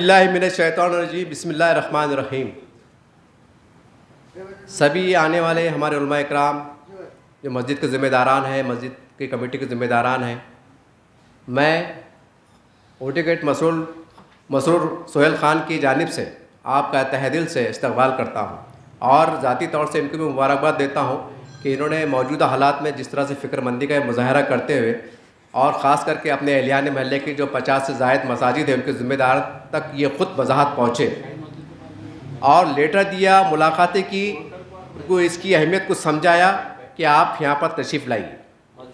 औज़ुबिल्लाहि मिनश्शैतानिर्रजीम बिस्मिल्लाहिर्रहमानिर्रहीम। सभी आने वाले हमारे उलमा इकराम जो मस्जिद के ज़िम्मेदारान हैं, मस्जिद की कमेटी के ज़िम्मेदारान हैं, मैं एडवोकेट मसरूर सोहेल ख़ान की जानिब से आपका तहे दिल से इस्तक़बाल करता हूँ और ज़ाती तौर से इनको भी मुबारकबाद देता हूँ कि इन्होंने मौजूदा हालात में जिस तरह से फ़िक्रमंदी का मुज़ाहरा करते हुए और ख़ास करके अपने एहलियान महल्ले की जो 50 से ज़ायद मसाजिद है उनके ज़िम्मेदार तक ये ख़ुद वजाहत पहुँचे और लेटर दिया, मुलाकातें की, उनको इसकी अहमियत को समझाया कि आप यहाँ पर तशरीफ़ लाइए।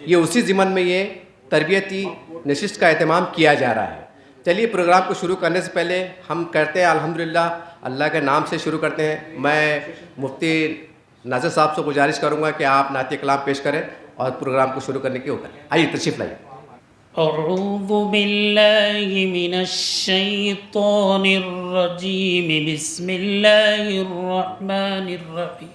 ये उसी ज़िमन में ये तरबियती नशिस्त का एहतमाम किया जा रहा है। चलिए प्रोग्राम को शुरू करने से पहले हम करते हैं अल्हम्दुलिल्लाह, अल्लाह के नाम से शुरू करते हैं। मैं मुफ्ती नासिर साहब से गुजारिश करूँगा कि आप नाते कलाम पेश करें और प्रोग्राम को शुरू करने की होकर आइए तशरीफ़ लाइए। अऊज़ु बिल्लाहि मिनश्शैतानिर्रजीम बिस्मिल्लाहिर्रहमानिर्रहीम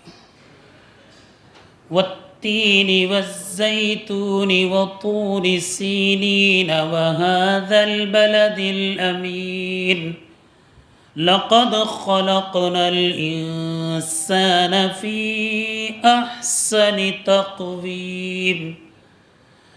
वत्तीनि वज़्ज़ैतूनि वतूरि सीनीन वहाज़ल बलदिल अमीन लक़द ख़लक़नल इंसान फ़ी अहसनि तक़वीम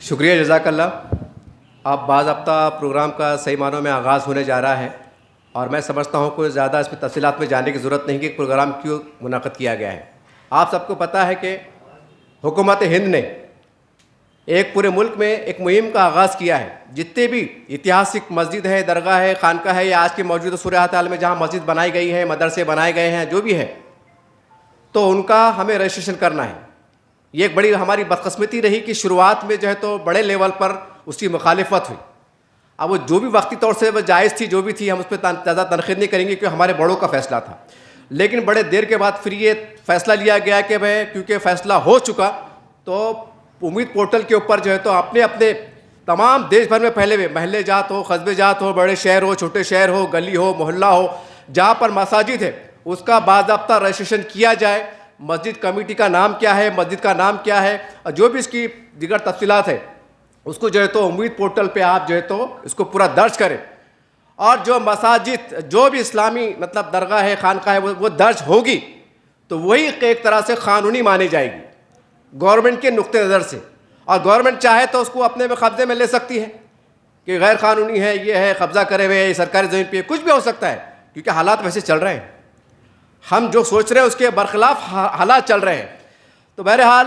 शुक्रिया, जज़ाकल्लाह। अब बाज़ाब्ता प्रोग्राम का सही मानों में आगाज़ होने जा रहा है और मैं समझता हूँ कोई ज़्यादा इसमें तफ़सीलात में जाने की ज़रूरत नहीं कि प्रोग्राम क्यों मुनाक़िद किया गया है। आप सबको पता है कि हुकूमत हिंद ने एक पूरे मुल्क में एक मुहिम का आगाज़ किया है। जितने भी ऐतिहासिक मस्जिद है, दरगाह है, खानका है या आज की मौजूदा सूरत हाल में जहाँ मस्जिद बनाई गई है, मदरसे बनाए गए हैं, जो भी है, तो उनका हमें रजिस्ट्रेशन करना है। ये एक बड़ी हमारी बदकिस्मती रही कि शुरुआत में जो है तो बड़े लेवल पर उसकी मुखालिफत हुई। अब वो जो भी वक्ती तौर से वो जायज़ थी, जो भी थी, हम उस पर ज़्यादा तनक़ीद नहीं करेंगे क्योंकि हमारे बड़ों का फ़ैसला था। लेकिन बड़े देर के बाद फिर ये फ़ैसला लिया गया कि भाई क्योंकि फ़ैसला हो चुका तो उम्मीद पोर्टल के ऊपर जो है तो अपने अपने तमाम देश भर में फैले हुए महल्ले जात हो, कस्बे जात हो, बड़े शहर हो, छोटे शहर हो, गली हो, मोहल्ला हो, जहाँ पर मसाजिद है उसका बाज़ाब्ता रजिस्ट्रेशन किया जाए। मस्जिद कमेटी का नाम क्या है, मस्जिद का नाम क्या है और जो भी इसकी दीगर तफसीलात है उसको जो है तो उम्मीद पोर्टल पे आप जो है तो इसको पूरा दर्ज करें। और जो मसाजिद जो भी इस्लामी मतलब दरगाह है, खानका है, वो दर्ज होगी तो वही एक तरह से क़ानूनी मानी जाएगी गवर्नमेंट के नुक्ते नज़र से। और गवर्नमेंट चाहे तो उसको अपने में कब्ज़े में ले सकती है कि गैर कानूनी है, ये है, कब्ज़ा करे हुए है, सरकारी ज़मीन पे कुछ भी हो सकता है क्योंकि हालात वैसे चल रहे हैं। हम जो सोच रहे हैं उसके बरखिलाफ़ हालात चल रहे हैं। तो बहरहाल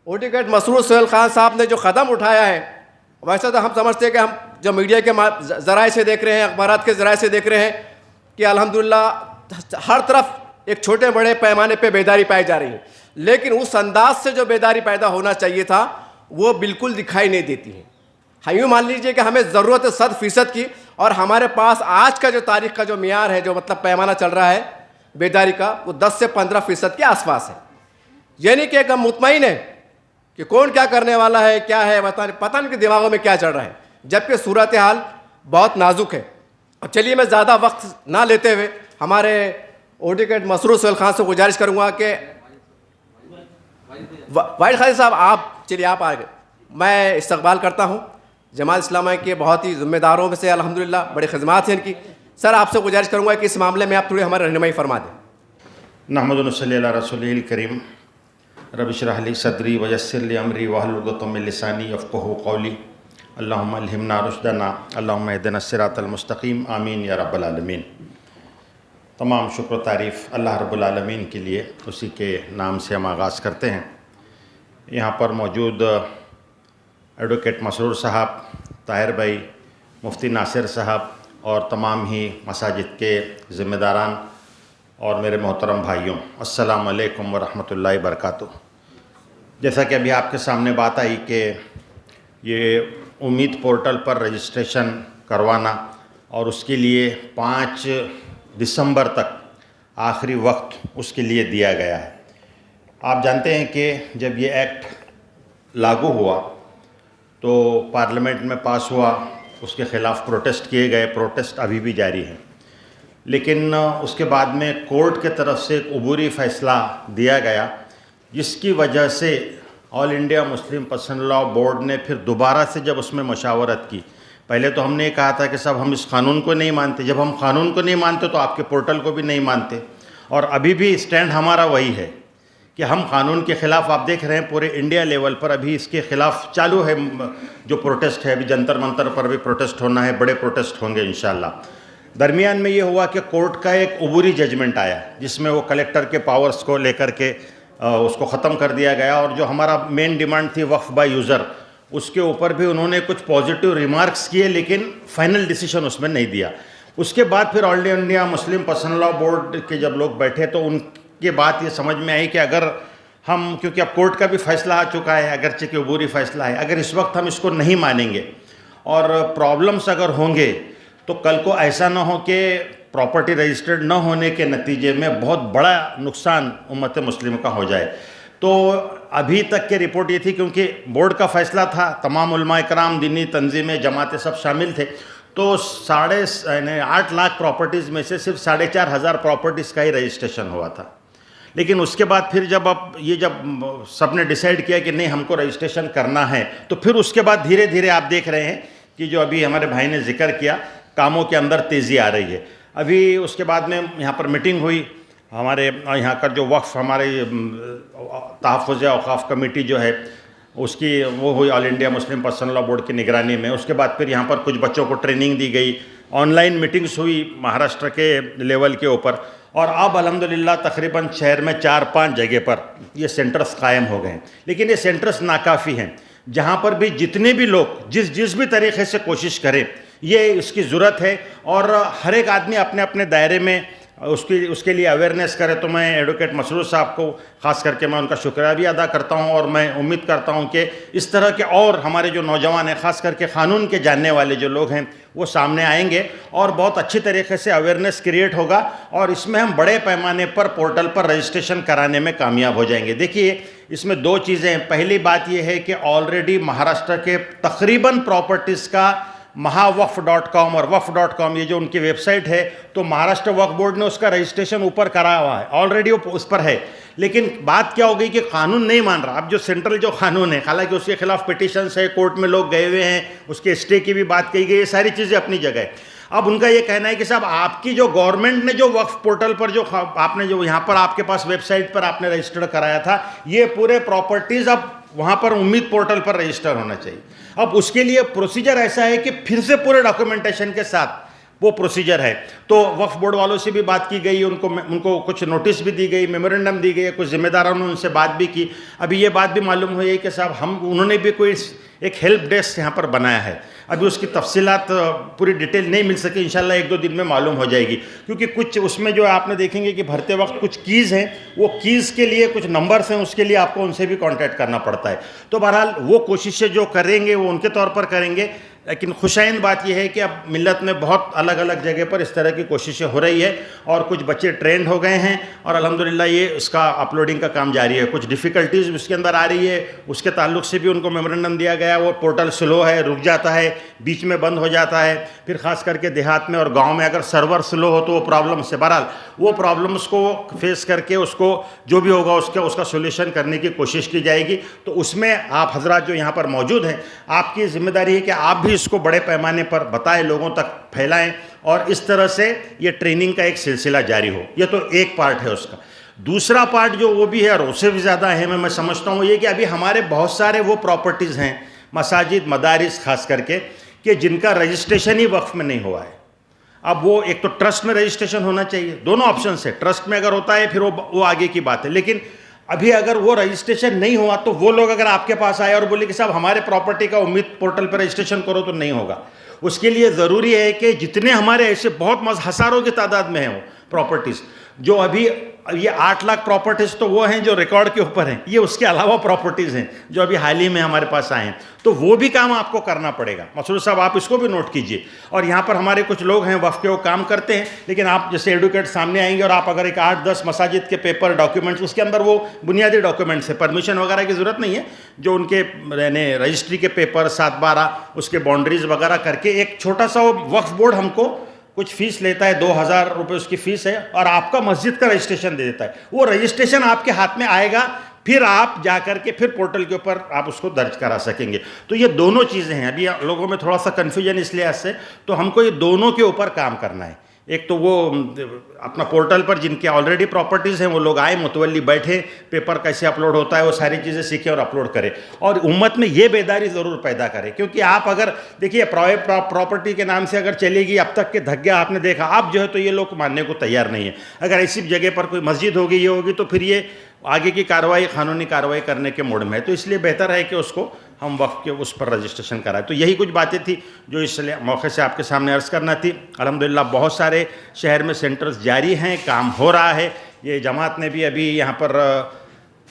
एडवोकेट मसरूर सोहेल ख़ान साहब ने जो कदम उठाया है, वैसे तो हम समझते हैं कि हम जो मीडिया के ज़राए से देख रहे हैं, अखबारात के ज़राए से देख रहे हैं कि अल्हम्दुलिल्लाह हर तरफ एक छोटे बड़े पैमाने पर बेदारी पाई जा रही है, लेकिन उस अंदाज से जो बेदारी पैदा होना चाहिए था वो बिल्कुल दिखाई नहीं देती है। हाँ, यूँ मान लीजिए कि हमें ज़रूरत है 100% की और हमारे पास आज का जो तारीख़ का जो मियार है, जो मतलब पैमाना चल रहा है बेदारी का, वो 10 से 15% के आसपास है। यानी कि हम मुतमईन है कि कौन क्या करने वाला है, क्या है, पता नहीं कि दिमागों में क्या चल रहा है, जबकि सूरत हाल बहुत नाजुक है। अब चलिए मैं ज़्यादा वक्त ना लेते हुए हमारे एडवोकेट मसरूर सोहेल ख़ान से गुजारिश करूँगा कि वाहिद खालिद साहब आप चलिए आप आ गए। मैं इस्तकबाल करता हूँ जमात इस्लामी के बहुत ही ज़िम्मेदारों में से, अल्हम्दुलिल्लाह बड़ी खिदमत हैं इनकी। सर आपसे गुजारिश करूँगा कि इस मामले में आप थोड़ी हमारी रहनुमाई फरमा दें। नहमदुहु व नसल्ली अला रसूलिल करीम रब्बि इश्रह ली सदरी व यस्सिर ली अमरी वहलुल उक़दतम मिन लिसानी यफ़क़हू क़ौली अल्लाहुम्मा अल्हिमना रुश्दना अल्लाहुम्मा इहदिना सिरातल मुस्तक़ीम आमीन या रब्बल आलमीन। तमाम शुक्र तारीफ़ अल्लाह रब्बुल आलमीन के लिए, उसी के नाम से हम आगाज़ करते हैं। यहाँ पर मौजूद एडवोकेट मसरूर साहब, ताहिर भाई, मुफ्ती नासिर साहब और तमाम ही मसाजिद के ज़िम्मेदारान और मेरे मोहतरम भाइयों, अस्सलामु अलैकुम व रहमतुल्लाहि व बरकातुहू। जैसा कि अभी आपके सामने बात आई कि ये उम्मीद पोर्टल पर रजिस्ट्रेशन करवाना और उसके लिए 5 दिसंबर तक आखिरी वक्त उसके लिए दिया गया है। आप जानते हैं कि जब ये एक्ट लागू हुआ तो पार्लियामेंट में पास हुआ, उसके ख़िलाफ़ प्रोटेस्ट किए गए, प्रोटेस्ट अभी भी जारी हैं। लेकिन उसके बाद में कोर्ट के तरफ से एक अबूरी फ़ैसला दिया गया, जिसकी वजह से all India Muslim personal law board ने फिर दोबारा से जब उसमें मशावरत की, पहले तो हमने कहा था कि साहब हम इस कानून को नहीं मानते, जब हम कानून को नहीं मानते तो आपके पोर्टल को भी नहीं मानते। और अभी भी स्टैंड हमारा वही है कि हम कानून के ख़िलाफ़, आप देख रहे हैं पूरे इंडिया लेवल पर अभी इसके ख़िलाफ़ चालू है जो प्रोटेस्ट है। अभी जंतर मंतर पर भी प्रोटेस्ट होना है, बड़े प्रोटेस्ट होंगे इंशाल्लाह। दरमियान में ये हुआ कि कोर्ट का एक अबूरी जजमेंट आया जिसमें वो कलेक्टर के पावर्स को लेकर के उसको ख़त्म कर दिया गया, और जो हमारा मेन डिमांड थी वक्फ बाय यूज़र, उसके ऊपर भी उन्होंने कुछ पॉजिटिव रिमार्क्स किए, लेकिन फाइनल डिसीजन उसमें नहीं दिया। उसके बाद फिर all India Muslim personal law board के जब लोग बैठे तो उनके बात ये समझ में आई कि अगर हम, क्योंकि अब कोर्ट का भी फैसला आ चुका है, अगरचे कि अबूरी फैसला है, अगर इस वक्त हम इसको नहीं मानेंगे और प्रॉब्लम्स अगर होंगे तो कल को ऐसा ना हो कि प्रॉपर्टी रजिस्टर्ड न होने के नतीजे में बहुत बड़ा नुकसान उम्मत मुस्लिम का हो जाए। तो अभी तक की रिपोर्ट ये थी, क्योंकि बोर्ड का फ़ैसला था, तमाम उलमा इकराम, दीनी तंजीमें, जमातें सब शामिल थे, तो 8.5 लाख प्रॉपर्टीज़ में से सिर्फ 4,500 प्रॉपर्टीज़ का ही रजिस्ट्रेशन हुआ था। लेकिन उसके बाद फिर जब सब ने डिसाइड किया कि नहीं हमको रजिस्ट्रेशन करना है, तो फिर उसके बाद धीरे धीरे आप देख रहे हैं कि जो अभी हमारे भाई ने जिक्र किया, कामों के अंदर तेज़ी आ रही है। अभी उसके बाद में यहाँ पर मीटिंग हुई, हमारे यहाँ का जो वक्फ, हमारे तहफ़्फ़ुज़ औक़ाफ़ कमेटी जो है उसकी वो हुई all India Muslim personal law board की निगरानी में। उसके बाद फिर यहाँ पर कुछ बच्चों को ट्रेनिंग दी गई, ऑनलाइन मीटिंग्स हुई महाराष्ट्र के लेवल के ऊपर, और अब अल्हम्दुलिल्लाह तकरीबन शहर में 4-5 जगह पर ये सेंटर्स कायम हो गए हैं। लेकिन ये सेंटर्स नाकाफ़ी हैं, जहाँ पर भी जितने भी लोग जिस भी तरीक़े से कोशिश करें, ये इसकी ज़रूरत है, और हर एक आदमी अपने अपने दायरे में उसके लिए अवेयरनेस करे। तो मैं एडवोकेट मसरूर साहब को ख़ास करके मैं उनका शुक्रिया भी अदा करता हूं, और मैं उम्मीद करता हूं कि इस तरह के और हमारे जो नौजवान हैं, ख़ास करके क़ानून के जानने वाले जो लोग हैं, वो सामने आएंगे और बहुत अच्छी तरीके से अवेयरनेस क्रिएट होगा, और इसमें हम बड़े पैमाने पर पोर्टल पर रजिस्ट्रेशन कराने में कामयाब हो जाएंगे। देखिए, इसमें 2 चीज़ें हैं। पहली बात यह है कि ऑलरेडी महाराष्ट्र के तकरीबन प्रॉपर्टीज़ का महावक्फ.com और वक्फ.com, ये जो उनकी वेबसाइट है, तो महाराष्ट्र वक्फ बोर्ड ने उसका रजिस्ट्रेशन ऊपर कराया हुआ है, ऑलरेडी वो उस पर है। लेकिन बात क्या हो गई कि कानून नहीं मान रहा। अब जो सेंट्रल जो कानून है, हालांकि उसके खिलाफ पिटिशंस है, कोर्ट में लोग गए हुए हैं, उसके स्टे की भी बात कही गई, ये सारी चीज़ें अपनी जगह है। अब उनका ये कहना है कि साहब आपकी जो गवर्नमेंट ने जो वक्फ पोर्टल पर जो आपने जो यहाँ पर आपके पास वेबसाइट पर आपने रजिस्टर्ड कराया था, ये पूरे प्रॉपर्टीज़ अब वहाँ पर उम्मीद पोर्टल पर रजिस्टर होना चाहिए। अब उसके लिए प्रोसीजर ऐसा है कि फिर से पूरे डॉक्यूमेंटेशन के साथ वो प्रोसीजर है। तो वक्फ बोर्ड वालों से भी बात की गई, उनको कुछ नोटिस भी दी गई, मेमोरेंडम दी गई, कुछ जिम्मेदारों ने उनसे बात भी की। अभी ये बात भी मालूम हुई है कि साहब उन्होंने भी कोई एक हेल्प डेस्क यहाँ पर बनाया है। अभी उसकी तफसीलात पूरी डिटेल नहीं मिल सकी, इंशाल्लाह 1-2 दिन में मालूम हो जाएगी, क्योंकि कुछ उसमें जो आपने देखेंगे कि भरते वक्त कुछ कीज़ हैं, वो कीज़ के लिए कुछ नंबर्स हैं, उसके लिए आपको उनसे भी कांटेक्ट करना पड़ता है। तो बहरहाल वो कोशिशें जो करेंगे वो उनके तौर पर करेंगे। लेकिन खुशाइंद बात यह है कि अब मिल्लत में बहुत अलग अलग जगह पर इस तरह की कोशिशें हो रही है, और कुछ बच्चे ट्रेंड हो गए हैं, और अल्हम्दुलिल्लाह ये उसका अपलोडिंग का काम जारी है। कुछ डिफ़िकल्टीज़ उसके अंदर आ रही है, उसके ताल्लुक़ से भी उनको मेमोरेंडम दिया गया। वो पोर्टल स्लो है, रुक जाता है, बीच में बंद हो जाता है, फिर ख़ास करके देहात में और गाँव में अगर सर्वर स्लो हो तो वो प्रॉब्लम से, बहरहाल वो प्रॉब्लम्स को फेस करके उसको जो भी होगा उसका सोल्यूशन करने की कोशिश की जाएगी। तो उसमें आप हजरात जो यहाँ पर मौजूद हैं, आपकी जिम्मेदारी है कि आप भी इसको बड़े पैमाने पर बताएं, लोगों तक फैलाएं, और इस तरह से ये ट्रेनिंग का एक सिलसिला जारी हो। ये तो एक पार्ट है उसका। दूसरा पार्ट जो वो भी है और उससे भी ज़्यादा है, मैं समझता हूँ ये कि अभी हमारे बहुत सारे वो प्रॉपर्टीज़ हैं, मसाजिद, मदारिस खास करके, कि जिनका रजिस्ट्रेशन ही वक्फ में नहीं हुआ है। अब वो एक तो ट्रस्ट में रजिस्ट्रेशन होना चाहिए, दोनों ऑप्शन है। ट्रस्ट में अगर होता है फिर वो आगे की बात है, लेकिन अभी अगर वो रजिस्ट्रेशन नहीं हुआ तो वो लोग अगर आपके पास आए और बोले कि साहब हमारे प्रॉपर्टी का उम्मीद पोर्टल पर रजिस्ट्रेशन करो, तो नहीं होगा। उसके लिए ज़रूरी है कि जितने हमारे ऐसे बहुत हज़ारों की तादाद में हैं वो प्रॉपर्टीज़ जो अभी ये 8 लाख प्रॉपर्टीज़ तो वो हैं जो रिकॉर्ड के ऊपर हैं, ये उसके अलावा प्रॉपर्टीज़ हैं जो अभी हाल ही में हमारे पास आए हैं, तो वो भी काम आपको करना पड़ेगा। मसरूर साहब आप इसको भी नोट कीजिए। और यहाँ पर हमारे कुछ लोग हैं वफ़ के, वो काम करते हैं, लेकिन आप जैसे एडवोकेट सामने आएंगे और आप अगर एक 8-10 मसाजिद के पेपर डॉक्यूमेंट्स, उसके अंदर वो बुनियादी डॉक्यूमेंट्स है, परमिशन वगैरह की ज़रूरत नहीं है, जो उनके यानी रजिस्ट्री के पेपर 7/12 उसके बाउंड्रीज़ वगैरह करके एक छोटा सा वो वक्फ बोर्ड हमको कुछ फ़ीस लेता है, 2000 रुपये उसकी फ़ीस है, और आपका मस्जिद का रजिस्ट्रेशन दे देता है। वो रजिस्ट्रेशन आपके हाथ में आएगा, फिर आप जा कर के फिर पोर्टल के ऊपर आप उसको दर्ज करा सकेंगे। तो ये दोनों चीज़ें हैं। अभी लोगों में थोड़ा सा कन्फ्यूजन इसलिए ऐसे, तो हमको ये दोनों के ऊपर काम करना है। एक तो वो अपना पोर्टल पर जिनके ऑलरेडी प्रॉपर्टीज़ हैं वो लोग आए, मुतवल्ली बैठे, पेपर कैसे अपलोड होता है वो सारी चीज़ें सीखें और अपलोड करें, और उम्मत में ये बेदारी ज़रूर पैदा करें। क्योंकि आप अगर देखिए प्रॉपर्टी के नाम से अगर चलेगी, अब तक के धग्गा आपने देखा, आप जो है तो ये लोग मानने को तैयार नहीं है। अगर ऐसी जगह पर कोई मस्जिद होगी, ये होगी, तो फिर ये आगे की कार्रवाई, कानूनी कार्रवाई करने के मोड में है। तो इसलिए बेहतर है कि उसको हम वक्त के उस पर रजिस्ट्रेशन कराएं। तो यही कुछ बातें थी जो इसलिए मौके से आपके सामने अर्ज़ करना थी। अल्हम्दुलिल्लाह बहुत सारे शहर में सेंटर्स जारी हैं, काम हो रहा है। ये जमात ने भी अभी यहाँ पर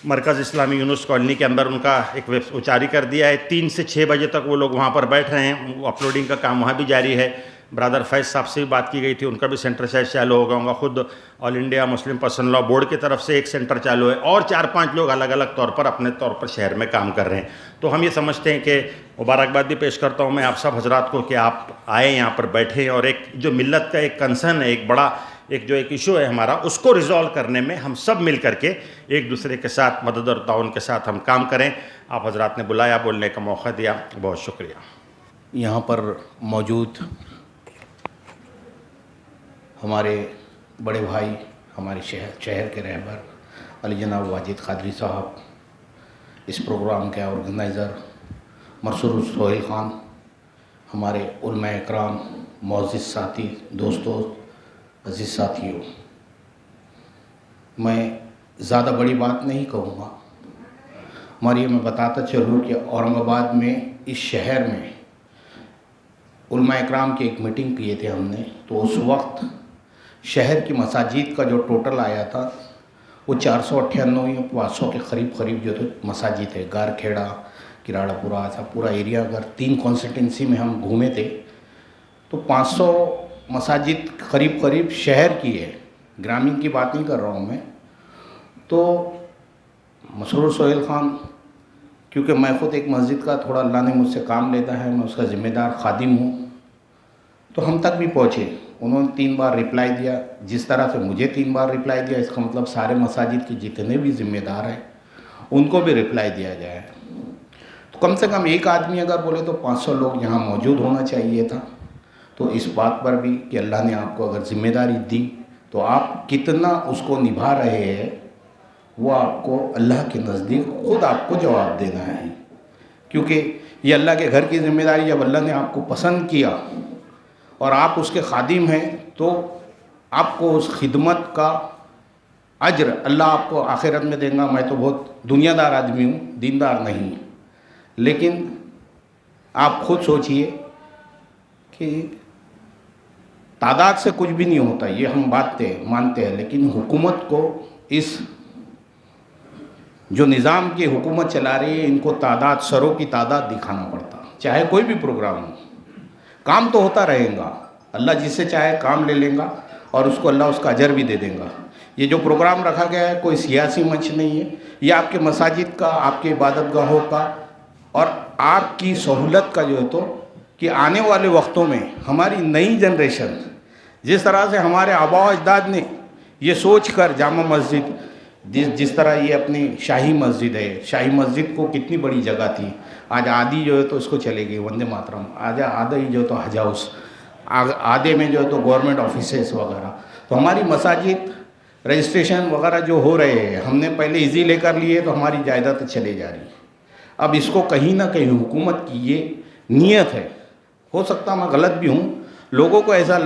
मरकज़ इस्लामी यूनुस कॉलोनी के अंदर उनका एक वेब जारी कर दिया है। 3 से 6 बजे तक वो लोग वहाँ पर बैठ रहे हैं, अपलोडिंग का काम वहाँ भी जारी है। ब्रदर फैज़ साहब से भी बात की गई थी, उनका भी सेंटर शायद चालू होगा होगा। खुद all India Muslim personal law board की तरफ से एक सेंटर चालू है, और 4-5 लोग अलग अलग तौर पर अपने तौर पर शहर में काम कर रहे हैं। तो हम ये समझते हैं कि मुबारकबाद भी पेश करता हूँ मैं आप सब हजरात को कि आप आए, यहाँ पर बैठे, और एक जो मिल्लत का एक कंसर्न है, एक बड़ा एक इशू है हमारा, उसको रिजॉल्व करने में हम सब मिल करके एक दूसरे के साथ मदद और ताउन के साथ हम काम करें। आप हजरात ने बुलाया, बोलने का मौका दिया, बहुत शुक्रिया। यहाँ पर मौजूद हमारे बड़े भाई, हमारे शहर के रहबर अली जनाब वाजिद कादरी साहब, इस प्रोग्राम के ऑर्गेनाइज़र मरसूर सोहेल ख़ान, हमारे उलमा इकराम, मोअज़्ज़िज़ साथी, दोस्तों, अज़ीज़ साथियों, मैं ज़्यादा बड़ी बात नहीं कहूँगा, मगर ये मैं बताता चलूँ कि औरंगाबाद में, इस शहर में उलमा इकराम की एक मीटिंग किए थे हमने। तो उस वक्त शहर की मसाजिद का जो टोटल आया था वो 498 या 500 के करीब जो तो मसाजिद है। गारखेड़ा, किराड़ापुरा, ऐसा पूरा एरिया, अगर 3 कॉन्स्टिट्यूंसी में हम घूमे थे तो 500 मसाजिद करीब शहर की है, ग्रामीण की बात नहीं कर रहा हूँ मैं। तो मसरूर सोहेल ख़ान, क्योंकि मैं ख़ुद एक मस्जिद का थोड़ा अल्लाह ने मुझसे काम लेता है, मैं उसका ज़िम्मेदार खादिम हूँ, तो हम तक भी पहुँचे। उन्होंने 3 बार रिप्लाई दिया, जिस तरह से मुझे 3 बार रिप्लाई दिया, इसका मतलब सारे मसाजिद के जितने भी ज़िम्मेदार हैं उनको भी रिप्लाई दिया जाए। तो कम से कम एक आदमी अगर बोले तो 500 लोग यहाँ मौजूद होना चाहिए था। तो इस बात पर भी कि अल्लाह ने आपको अगर ज़िम्मेदारी दी तो आप कितना उसको निभा रहे हैं, वो आपको अल्लाह के नज़दीक ख़ुद आपको जवाब देना है। क्योंकि ये अल्लाह के घर की ज़िम्मेदारी, जब अल्लाह ने आपको पसंद किया और आप उसके खादिम हैं, तो आपको उस खिदमत का अज्र अल्लाह आपको आखिरत में देगा। मैं तो बहुत दुनियादार आदमी हूँ, दीनदार नहीं, लेकिन आप खुद सोचिए कि तादाद से कुछ भी नहीं होता, ये हम मानते हैं, लेकिन हुकूमत को, इस जो निज़ाम की हुकूमत चला रही है, इनको तादाद, सरों की तादाद दिखाना पड़ता। चाहे कोई भी प्रोग्राम हो, काम तो होता रहेगा, अल्लाह जिससे चाहे काम ले लेगा और उसको अल्लाह उसका अजर भी दे देगा। ये जो प्रोग्राम रखा गया है कोई सियासी मंच नहीं है, ये आपके मसाजिद का, आपके इबादत गाहों का और आपकी सहूलत का जो है, तो कि आने वाले वक्तों में हमारी नई जनरेशन, जिस तरह से हमारे आबा अजदाद ने ये सोच कर जामा मस्जिद, जिस तरह ये अपनी शाही मस्जिद है, शाही मस्जिद को कितनी बड़ी जगह थी, आज आधी जो है तो इसको चले गई वंदे मातरम, आज आधा ही जो है तो हज हाउस, आधे में जो है तो गवर्नमेंट ऑफिसेस वगैरह। तो हमारी मसाजिद रजिस्ट्रेशन वगैरह जो हो रहे हैं, हमने पहले इजी लेकर लिए तो हमारी जायदाद चले जा रही है। अब इसको कहीं ना कहीं हुकूमत की ये नीयत है, हो सकता मैं गलत भी हूँ, लोगों को ऐसा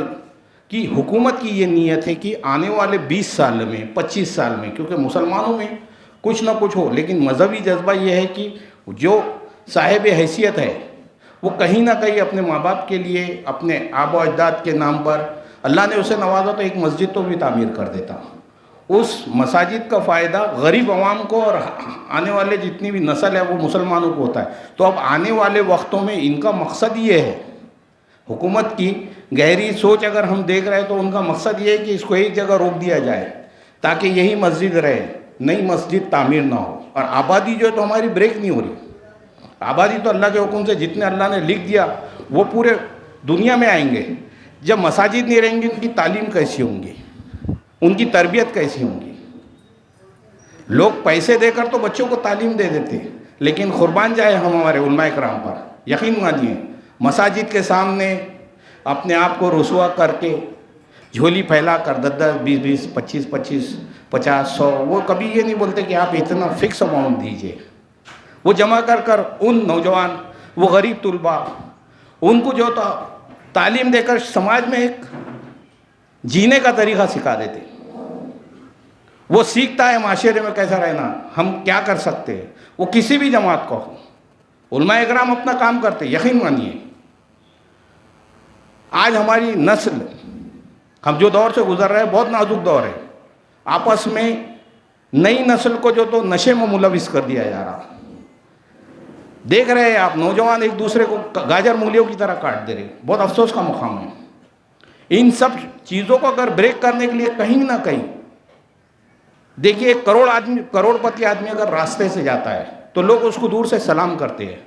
कि हुकूमत की ये नीयत है कि आने वाले 20 साल में, 25 साल में, क्योंकि मुसलमानों में कुछ ना कुछ हो, लेकिन मजहबी जज्बा ये है कि जो साहिब हैसियत है वो कहीं ना कहीं अपने माँ बाप के लिए, अपने आबा अजदाद के नाम पर, अल्लाह ने उसे नवाजा तो एक मस्जिद तो भी तामीर कर देता, उस मसाजिद का फ़ायदा गरीब आवाम को और आने वाले जितनी भी नस्ल है वो मुसलमानों को होता है। तो अब आने वाले वक्तों में इनका मकसद ये है, हुकूमत की गहरी सोच अगर हम देख रहे हैं तो उनका मकसद ये है कि इसको एक जगह रोक दिया जाए ताकि यही मस्जिद रहे, नई मस्जिद तामीर ना हो। और आबादी जो है तो हमारी ब्रेक नहीं हो रही। आबादी तो अल्लाह के हुक्म से जितने अल्लाह ने लिख दिया वो पूरे दुनिया में आएंगे। जब मसाजिद नहीं रहेंगी उनकी तालीम कैसी होंगी, उनकी तरबियत कैसी होंगी। लोग पैसे देकर तो बच्चों को तालीम दे देते हैं, लेकिन कुर्बान जाए हम हमारे उलमाए कराम पर। यकीन मानिए मसाजिद के सामने अपने आप को रुसवा करके झोली फैला कर 10-10, 20-20, 25-25, 50-100, वो कभी ये नहीं बोलते कि आप इतना फिक्स अमाउंट दीजिए। वो जमा कर कर उन नौजवान, वो गरीब तुलबा, उनको जो तो तालीम देकर समाज में एक जीने का तरीक़ा सिखा देते। वो सीखता है माशरे में कैसा रहना, हम क्या कर सकते हैं। वो किसी भी जमात को हो, उलमाए इकराम अपना काम करते। यकीन मानिए आज हमारी नस्ल, हम जो दौर से गुजर रहे हैं बहुत नाजुक दौर है। आपस में नई नस्ल को जो तो नशे में मुलविस कर दिया जा रहा। देख रहे हैं आप नौजवान एक दूसरे को गाजर मूलियों की तरह काट दे रहे। बहुत अफसोस का मुकाम है। इन सब चीज़ों को अगर ब्रेक करने के लिए कहीं ना कहीं, देखिए एक करोड़पति आदमी अगर रास्ते से जाता है तो लोग उसको दूर से सलाम करते हैं,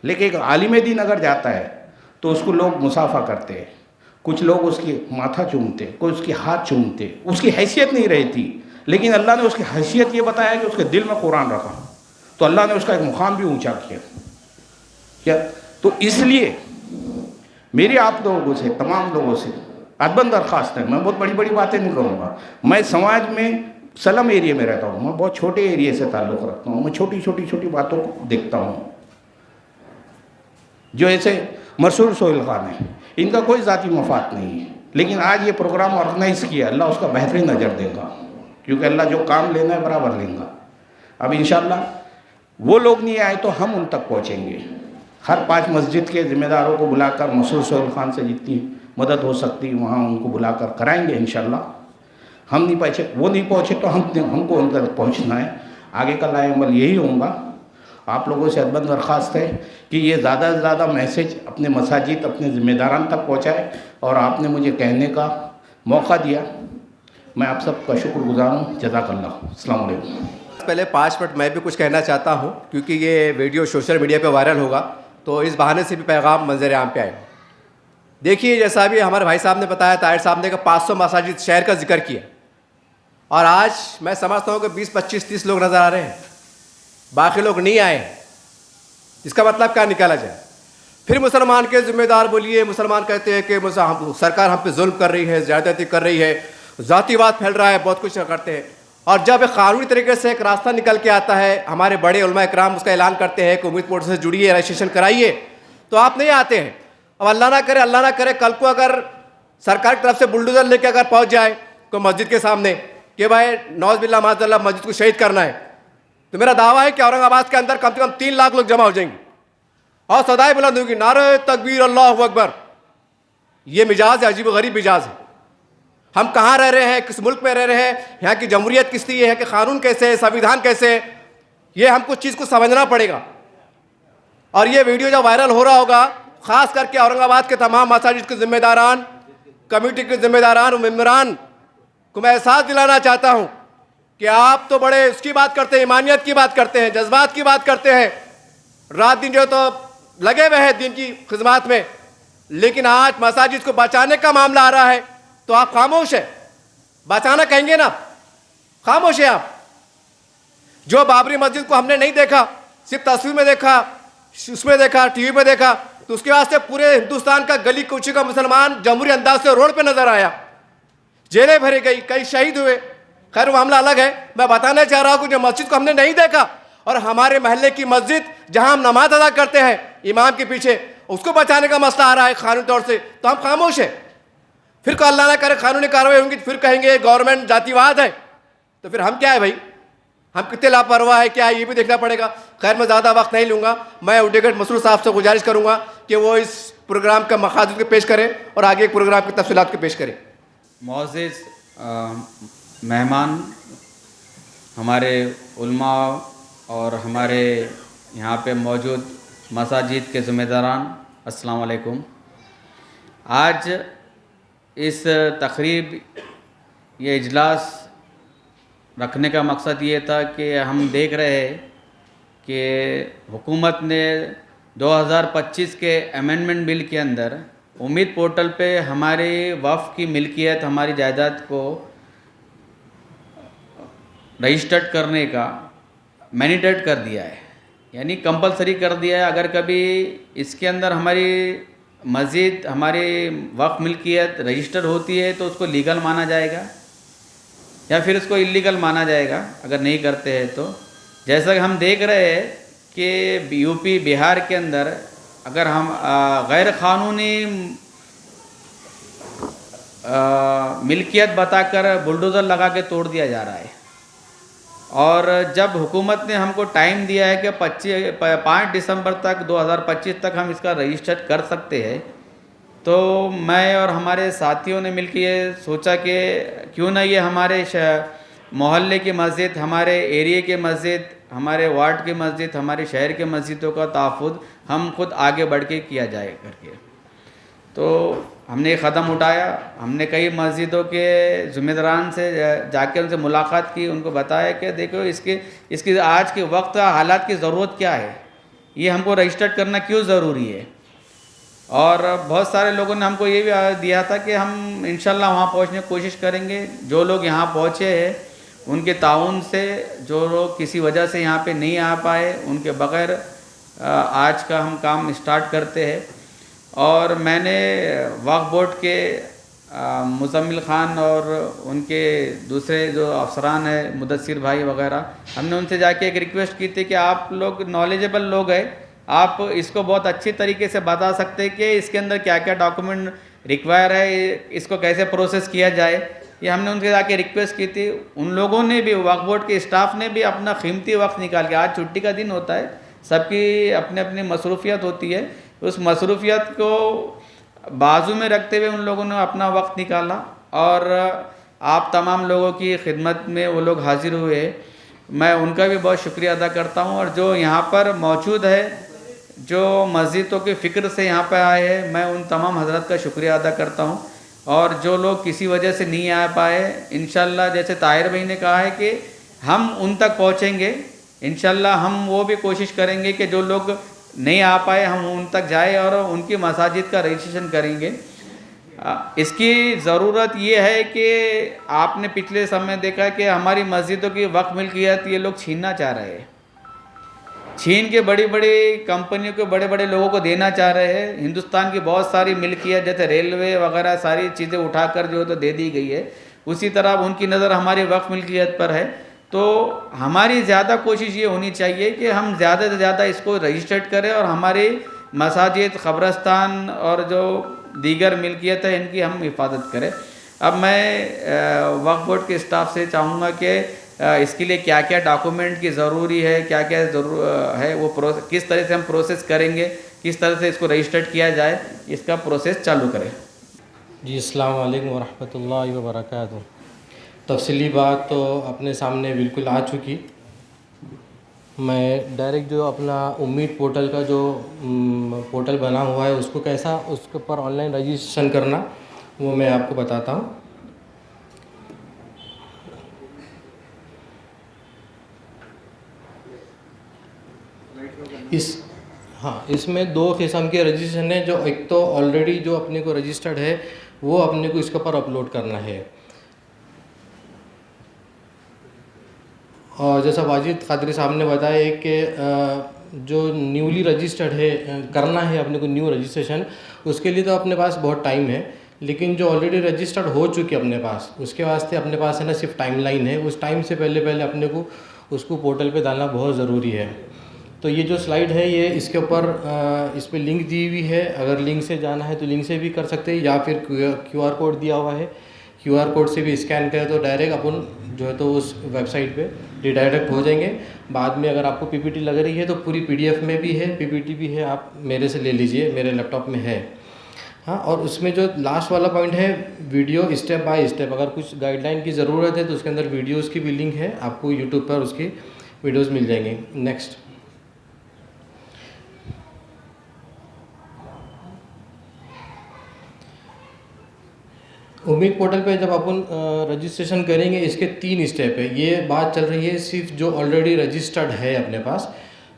लेकिन एक आलिम दीन अगर जाता है तो उसको लोग मुसाफा करते हैं। कुछ लोग उसकी माथा चूमते, कोई उसके हाथ चूमते। उसकी हैसियत नहीं रहती, लेकिन अल्लाह ने उसकी हैसियत ये बताया कि उसके दिल में कुरान रखा, तो अल्लाह ने उसका एक मुकाम भी ऊंचा किया। क्या तो इसलिए मेरी आप लोगों से, तमाम लोगों से अदबन दरख्वास्त है, मैं बहुत बड़ी बड़ी बातें नहीं करूँगा। मैं समाज में सलम एरिया में रहता हूँ, मैं बहुत छोटे एरिया से ताल्लुक़ रखता हूँ। मैं छोटी छोटी बातों को देखता हूँ। जो ऐसे मशहूर सोहेल खान है, इनका कोई ज़ाती मफाद नहीं है, लेकिन आज ये प्रोग्राम ऑर्गेनाइज़ किया, अल्लाह उसका बेहतरीन नज़र देगा, क्योंकि अल्लाह जो काम लेना है बराबर लेगा। अब इंशाअल्लाह वो लोग नहीं आए तो हम उन तक पहुँचेंगे। हर 5 मस्जिद के ज़िम्मेदारों को बुलाकर मशहूर सोहेल खान से जितनी मदद हो सकती वहाँ उनको बुलाकर कराएंगे इंशाअल्लाह। हम नहीं पहुँचे, वो नहीं पहुँचे तो हमको उन तक पहुँचना है। आगे का लाए अमल यही होगा। आप लोगों से अदबन दरख्वास्त है कि ये ज़्यादा से ज़्यादा मैसेज अपने मसाजिद, अपने ज़िम्मेदारान तक पहुँचाए, और आपने मुझे कहने का मौका दिया, मैं आप सबका शुक्रगुज़ार हूँ। जज़ाकल्लाह। अस्सलाम वालेकुम। पहले 5 मिनट मैं भी कुछ कहना चाहता हूँ, क्योंकि ये वीडियो सोशल मीडिया पे वायरल होगा, तो इस बहाने से भी पैगाम मंजर आम पे आए। देखिए, जैसा भी हमारे भाई साहब ने बताया, ताहिर साहब ने 500 मसाजिद शहर का जिक्र किया, और आज मैं समझता हूँ कि 20, 25, 30 लोग नज़र आ रहे हैं, बाकी लोग नहीं आए। इसका मतलब क्या निकाला जाए? फिर मुसलमान के ज़िम्मेदार बोलिए, मुसलमान कहते हैं कि सरकार हम पे जुल्म कर रही है, ज़्यादती कर रही है, ज़ातीवाद फैल रहा है, बहुत कुछ करते हैं। और जब एक कानूनी तरीके से एक रास्ता निकल के आता है, हमारे बड़े उलमा इकराम उसका ऐलान करते हैं कि उम्मीद पोर्टल से जुड़िए, रजिस्ट्रेशन कराइए, तो आप नहीं आते हैं। अब अल्लाह ना करे कल को अगर सरकार की तरफ से बुलडोज़र लेके अगर पहुँच जाए कोई मस्जिद के सामने कि भाई नौज़ बिल्लाह माज़अल्लाह मस्जिद को शहीद करना है, तो मेरा दावा है कि औरंगाबाद के अंदर कम से कम 3 लाख लोग जमा हो जाएंगे और सदाएं बुलंद होगी, नारे तकबीर, अल्लाहु अकबर। ये मिजाज है, अजीब गरीब मिजाज है। हम कहाँ रह रहे हैं, किस मुल्क में रह रहे हैं, यहाँ की जमहूरियत किस लिए है, कि कानून कैसे है, संविधान कैसे है, ये हम कुछ चीज़ को समझना पड़ेगा। और ये वीडियो जब वायरल हो रहा होगा, ख़ास करके औरंगाबाद के तमाम मसाजिद के ज़िम्मेदारान, कमेटी के ज़िम्मेदारान, मेम्बरान को मैं एहसास दिलाना चाहता हूँ कि आप तो बड़े उसकी बात करते हैं, ईमानियत की बात करते हैं, जज्बात की बात करते हैं, रात दिन जो तो लगे हुए हैं दिन की खिदमत में, लेकिन आज मसाजिद को बचाने का मामला आ रहा है तो आप खामोश है। बचाना कहेंगे ना, खामोश है आप। जो बाबरी मस्जिद को हमने नहीं देखा, सिर्फ तस्वीर में देखा, उसमें देखा, टीवी में देखा, तो उसके वास्ते पूरे हिंदुस्तान का गली कूची का मुसलमान जमहूरी अंदाज से रोड पे नजर आया, जेलें भरी गई, कई शहीद हुए। खैर वो मामला अलग है। मैं बताना चाह रहा हूँ कि जो मस्जिद को हमने नहीं देखा, और हमारे महल्ले की मस्जिद जहाँ हम नमाज अदा करते हैं इमाम के पीछे, उसको बचाने का मसला आ रहा है कानूनी तौर से, तो हम खामोश है। फिर को अल्लाह ना करे कानूनी कार्रवाई होंगी, फिर कहेंगे गवर्नमेंट जातिवाद है, तो फिर हम क्या है भाई, हम कितने लापरवाह है क्या है, ये भी देखना पड़ेगा। खैर मैं ज़्यादा वक्त नहीं लूँगा। मैं उडेगढ़ मसरूर साहब से गुजारिश करूँगा कि वो इस प्रोग्राम का मकासद के पेश करें और आगे प्रोग्राम की तफसीलात को पेश करें। मोअज़्ज़िज़ मेहमान, हमारे उलमा और हमारे यहाँ पे मौजूद मसाजिद के ज़िम्मेदारान, अस्सलाम वालेकुम। आज इस तकरीब ये इजलास रखने का मकसद ये था कि हम देख रहे हैं कि हुकूमत ने 2025 के अमेंडमेंट बिल के अंदर उम्मीद पोर्टल पे हमारे वफ़ की मिल्कियत, हमारी जायदाद को रजिस्टर्ड करने का मैंडेट कर दिया है, यानी कंपलसरी कर दिया है। अगर कभी इसके अंदर हमारी मस्जिद, हमारी वक्फ मिल्कियत रजिस्टर होती है तो उसको लीगल माना जाएगा या फिर उसको इलीगल माना जाएगा अगर नहीं करते हैं तो। जैसा कि हम देख रहे हैं कि यूपी, बिहार के अंदर अगर हम गैर क़ानूनी मिल्कियत बताकर बुलडोज़र लगा के तोड़ दिया जा रहा है। और जब हुकूमत ने हमको टाइम दिया है कि 5 दिसंबर तक 2025 तक हम इसका रजिस्टर कर सकते हैं, तो मैं और हमारे साथियों ने मिलकर ये सोचा कि क्यों ना ये हमारे मोहल्ले की मस्जिद, हमारे एरिया के मस्जिद, हमारे वार्ड की मस्जिद, हमारे शहर के मस्जिदों का तहफ़्फ़ुज़ हम खुद आगे बढ़ के किया जाए करके। तो हमने कदम उठाया। हमने कई मस्जिदों के ज़िम्मेदारान से जाके उनसे मुलाकात की, उनको बताया कि देखो इसकी आज के वक्त हालात की ज़रूरत क्या है, ये हमको रजिस्टर करना क्यों ज़रूरी है। और बहुत सारे लोगों ने हमको ये भी दिया था कि हम इंशाल्लाह वहाँ पहुँचने की कोशिश करेंगे। जो लोग यहाँ पहुँचे हैं उनके ताउन से, जो लोग किसी वजह से यहाँ पे नहीं आ पाए, उनके बग़ैर आज का हम काम स्टार्ट करते हैं। और मैंने वक्फ बोर्ड के मुज़म्मिल ख़ान और उनके दूसरे जो अफसरान हैं, मुदस्सिर भाई वगैरह, हमने उनसे जाके एक रिक्वेस्ट की थी कि आप लोग नॉलेजेबल लोग हैं, आप इसको बहुत अच्छी तरीके से बता सकते हैं कि इसके अंदर क्या क्या डॉक्यूमेंट रिक्वायर है, इसको कैसे प्रोसेस किया जाए। ये हमने उनसे जाके रिक्वेस्ट की थी। उन लोगों ने भी, वक्फ बोर्ड के स्टाफ ने भी अपना कीमती वक्त निकाल के, आज छुट्टी का दिन होता है, सबकी अपनी अपनी मसरूफियत होती है, उस मसरूफियत को बाजू में रखते हुए उन लोगों ने अपना वक्त निकाला और आप तमाम लोगों की खिदमत में वो लोग हाजिर हुए। मैं उनका भी बहुत शुक्रिया अदा करता हूँ। और जो यहाँ पर मौजूद है, जो मस्जिदों की फ़िक्र से यहाँ पर आए हैं, मैं उन तमाम हज़रत का शुक्रिया अदा करता हूँ। और जो लोग किसी वजह से नहीं आ पाए, इंशाल्लाह जैसे ताहिर भाई ने कहा है कि हम उन तक पहुँचेंगे, इंशाल्लाह हम वो भी कोशिश करेंगे कि जो लोग नहीं आ पाए हम उन तक जाए और उनकी मसाजिद का रजिस्ट्रेशन करेंगे। इसकी ज़रूरत ये है कि आपने पिछले समय देखा कि हमारी मस्जिदों की वक्फ मिल्कियत ये लोग छीनना चाह रहे हैं, छीन के बड़ी बड़ी कंपनियों को, बड़े बड़े लोगों को देना चाह रहे हैं। हिंदुस्तान की बहुत सारी मिल्कियत जैसे रेलवे वगैरह सारी चीज़ें उठाकर जो तो दे दी गई है, उसी तरह उनकी नज़र हमारी वक्फ मिल्कियत पर है। तो हमारी ज़्यादा कोशिश ये होनी चाहिए कि हम ज़्यादा से ज़्यादा इसको रजिस्टर्ड करें और हमारी मसाजिद, क़ब्रस्तान और जो दीगर मिल्कियत है इनकी हम हिफाजत करें। अब मैं वक्फ बोर्ड के स्टाफ से चाहूँगा कि इसके लिए क्या क्या डॉक्यूमेंट की ज़रूरी है, क्या क्या है, वो किस तरह से हम प्रोसेस करेंगे, किस तरह से इसको रजिस्टर्ड किया जाए, इसका प्रोसेस चालू करें। जी, अस्सलाम वालेकुम वरहमतुल्लाहि वबरकातुहू। तफसीली बात तो अपने सामने बिल्कुल आ चुकी। मैं डायरेक्ट जो अपना उम्मीद पोर्टल का जो पोर्टल बना हुआ है उसको कैसा, उसके ऊपर ऑनलाइन रजिस्ट्रेशन करना, वो मैं आपको बताता हूँ। इसमें दो किस्म के रजिस्ट्रेशन है। जो एक तो ऑलरेडी जो अपने को रजिस्टर्ड है वो अपने को इसके ऊपर अपलोड करना है। और जैसा वाजिद कादरी साहब ने बताया कि जो न्यूली रजिस्टर्ड है, करना है अपने को न्यू रजिस्ट्रेशन, उसके लिए तो अपने पास बहुत टाइम है। लेकिन जो ऑलरेडी रजिस्टर्ड हो चुके अपने पास, उसके वास्ते अपने पास है ना सिर्फ टाइमलाइन है। उस टाइम से पहले अपने को उसको पोर्टल पे डालना बहुत ज़रूरी है। तो ये जो स्लाइड है ये इसके ऊपर इस पर लिंक दी हुई है। अगर लिंक से जाना है तो लिंक से भी कर सकते हैं, या फिर QR कोड दिया हुआ है, QR कोड से भी स्कैन करें तो डायरेक्ट अपन जो है तो उस वेबसाइट पे रिडायरेक्ट हो जाएंगे। बाद में अगर आपको PPT लग रही है तो पूरी PDF में भी है, PPT भी है, आप मेरे से ले लीजिए, मेरे लैपटॉप में है। हाँ, और उसमें जो लास्ट वाला पॉइंट है वीडियो स्टेप बाय स्टेप, अगर कुछ गाइडलाइन की ज़रूरत है तो उसके अंदर वीडियोस की भी लिंक है, आपको यूट्यूब पर उसकी वीडियोस मिल जाएंगे। नेक्स्ट, उम्मीद पोर्टल पे जब अपन रजिस्ट्रेशन करेंगे, इसके 3 स्टेप है। ये बात चल रही है सिर्फ जो ऑलरेडी रजिस्टर्ड है अपने पास।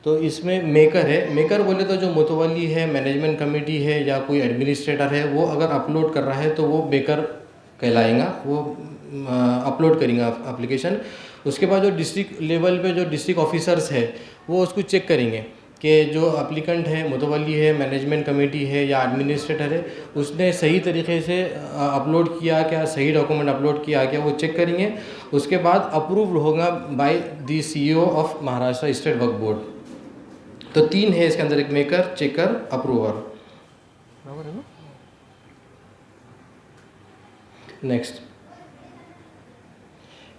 तो इसमें मेकर है, मेकर बोले तो जो मुतवली है, मैनेजमेंट कमेटी है या कोई एडमिनिस्ट्रेटर है, वो अगर अपलोड कर रहा है तो वो मेकर कहलाएगा, वो अपलोड करेंगे एप्लीकेशन। उसके बाद जो डिस्ट्रिक्ट लेवल पे जो डिस्ट्रिक्ट ऑफिसर्स है वो उसको चेक करेंगे कि जो एप्लीकेंट है, मुतवली है, मैनेजमेंट कमेटी है या एडमिनिस्ट्रेटर है, उसने सही तरीके से अपलोड किया क्या, सही डॉक्यूमेंट अपलोड किया क्या, वो चेक करेंगे। उसके बाद अप्रूव्ड होगा by the CEO of Maharashtra state Waqf board. तो 3 है इसके अंदर, एक मेकर, चेकर, अप्रूवर। नेक्स्ट,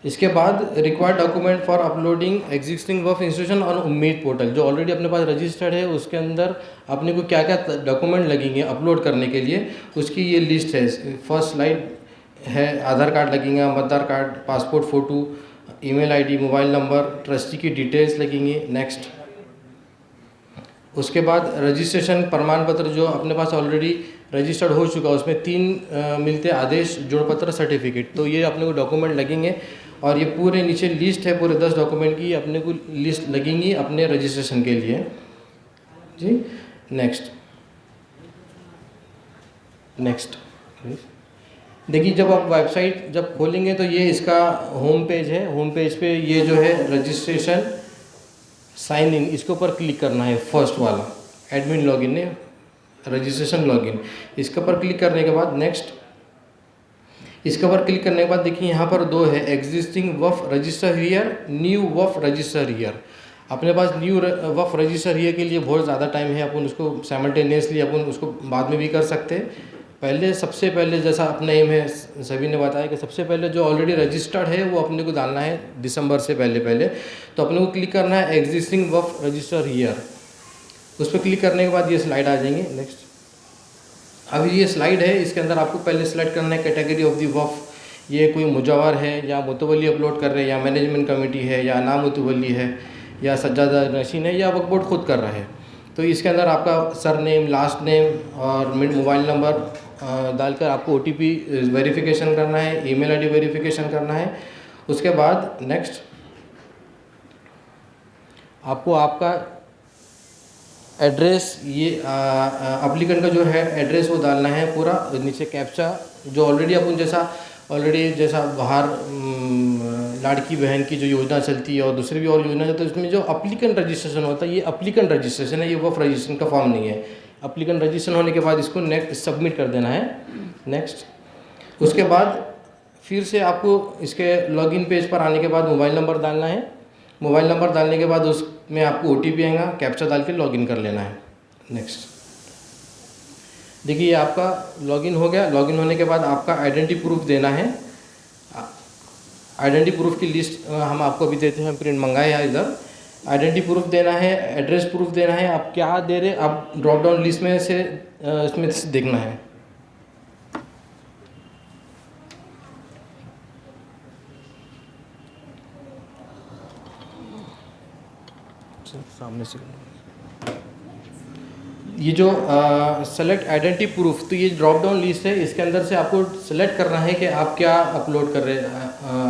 इसके बाद required document for uploading existing Waqf institution on उम्मीद पोर्टल। जो ऑलरेडी अपने पास रजिस्टर्ड है उसके अंदर अपने को क्या क्या डॉक्यूमेंट लगेंगे अपलोड करने के लिए, उसकी ये लिस्ट है। फर्स्ट स्लाइड है, आधार कार्ड लगेगा, मतदार card, passport photo, email ID, mobile number, trustee की डिटेल्स लगेंगी। नेक्स्ट, उसके बाद रजिस्ट्रेशन प्रमाण पत्र जो अपने पास ऑलरेडी रजिस्टर्ड हो चुका है, उसमें 3 मिलते आदेश, जोड़पत्र, सर्टिफिकेट। तो ये अपने को डॉक्यूमेंट लगेंगे और ये पूरे नीचे लिस्ट है पूरे 10 डॉक्यूमेंट की, अपने को लिस्ट लगेंगी अपने रजिस्ट्रेशन के लिए जी। नेक्स्ट, देखिए जब आप वेबसाइट जब खोलेंगे तो ये इसका होम पेज है। होम पेज पे ये जो है रजिस्ट्रेशन साइन इन, इसके ऊपर क्लिक करना है। फर्स्ट वाला एडमिन लॉगिन है, रजिस्ट्रेशन लॉगिन, इसके ऊपर क्लिक करने के बाद नेक्स्ट, इसके ऊपर क्लिक करने के बाद देखिए यहाँ पर 2 है, existing Waqf register here, new Waqf register here. अपने पास न्यू वक्फ रजिस्टर हियर के लिए बहुत ज़्यादा टाइम है, अपन उसको साइमल्टेनियसली अपन उसको बाद में भी कर सकते हैं। पहले सबसे पहले जैसा अपना एम है, सभी ने बताया कि सबसे पहले जो ऑलरेडी रजिस्टर्ड है वो अपने को डालना है दिसंबर से पहले। तो अपने को क्लिक करना है एग्जिस्टिंग वक्फ रजिस्टर हियर, उस पर क्लिक करने के बाद ये स्लाइड आ जाएंगे। नेक्स्ट, अभी ये स्लाइड है, इसके अंदर आपको पहले सेलेक्ट करना है कैटेगरी ऑफ दी वक्फ। ये कोई मुजावर है या मुतवली अपलोड कर रहे हैं या मैनेजमेंट कमेटी है या ना मुतवली है या सज्जादा नशीन है या वक्फ बोर्ड खुद कर रहा है। तो इसके अंदर आपका सर नेम, लास्ट नेम और मोबाइल नंबर डालकर आपको OTP वेरिफिकेशन करना है, ईमेल आईडी वेरिफिकेशन करना है। उसके बाद नेक्स्ट, आपको आपका एड्रेस, ये एप्लीकेंट का जो है एड्रेस वो डालना है पूरा। नीचे कैप्चा जो ऑलरेडी जैसा बाहर लाड़की बहन की जो योजना चलती है और दूसरी भी और योजना चलती है, उसमें जो एप्लीकेंट रजिस्ट्रेशन होता है ये एप्लीकेंट रजिस्ट्रेशन है, ये वक्फ रजिस्ट्रेशन का फॉर्म नहीं है। एप्लीकेंट रजिस्ट्रेशन होने के बाद इसको नेक्स्ट सबमिट कर देना है। नेक्स्ट, उसके बाद फिर से आपको इसके लॉगिन पेज पर आने के बाद मोबाइल नंबर डालना है। मोबाइल नंबर डालने के बाद उसमें आपको OTP आएगा, कैप्चा डाल के लॉगिन कर लेना है। नेक्स्ट, देखिए ये आपका लॉगिन हो गया। लॉगिन होने के बाद आपका आइडेंटिटी प्रूफ देना है। आइडेंटिटी प्रूफ की लिस्ट हम आपको अभी देते हैं, प्रिंट मंगाए हैं इधर। आइडेंटिटी प्रूफ देना है, एड्रेस प्रूफ देना है, आप क्या दे रहे आप ड्रॉप डाउन लिस्ट में से इसमें से देखना है। सामने से ये जो सेलेक्ट आइडेंटिटी प्रूफ, तो ये ड्रॉप डाउन लिस्ट है, इसके अंदर से आपको सेलेक्ट करना है कि आप क्या अपलोड कर रहे हैं।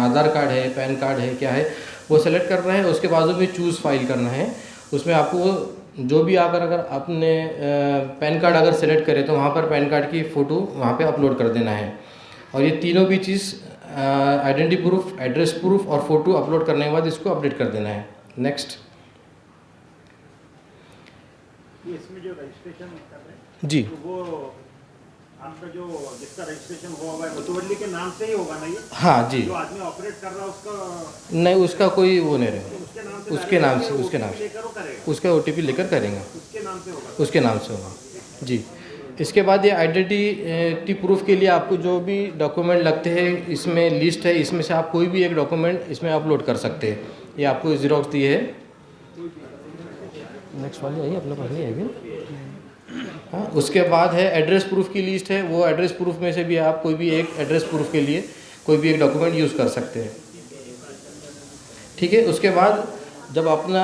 आधार कार्ड है, पैन कार्ड है, क्या है वो सेलेक्ट करना है। उसके बाजू में चूज़ फाइल करना है, उसमें आपको जो भी अगर आपने पैन कार्ड अगर सेलेक्ट करें तो वहाँ पर पैन कार्ड की फ़ोटो वहाँ पे अपलोड कर देना है। और ये तीनों भी चीज़ आइडेंटिटी प्रूफ, एड्रेस प्रूफ और फ़ोटो अपलोड करने के बाद इसको अपडेट कर देना है। नेक्स्ट, इसमें जो रजिस्ट्रेशन कर रहे हैं जी, तो वो आपका जो जिसका रजिस्ट्रेशन हुआ है मुतवल्ली के नाम से ही होगा ना? ये हाँ जी, जो आदमी ऑपरेट कर रहा है उसका नहीं, उसका कोई वो नहीं रहेगा, उसके नाम से उसके नाम से लेकर वो करेगा, उसका OTP लेकर करेंगे, उसके नाम से होगा, उसके नाम से होगा जी। इसके बाद ये आइडेंटिटी प्रूफ के लिए आपको जो भी डॉक्यूमेंट लगते हैं इसमें लिस्ट है, इसमें से आप कोई भी एक डॉक्यूमेंट इसमें अपलोड कर सकते हैं। ये आपको ज़ेरॉक्स दी है। नेक्स्ट वाली आई अपने पास नहीं आएगी। हाँ, उसके बाद है एड्रेस प्रूफ की लिस्ट है। वो एड्रेस प्रूफ में से भी आप कोई भी एक एड्रेस प्रूफ के लिए कोई भी एक डॉक्यूमेंट यूज़ कर सकते हैं। ठीक है, उसके बाद जब अपना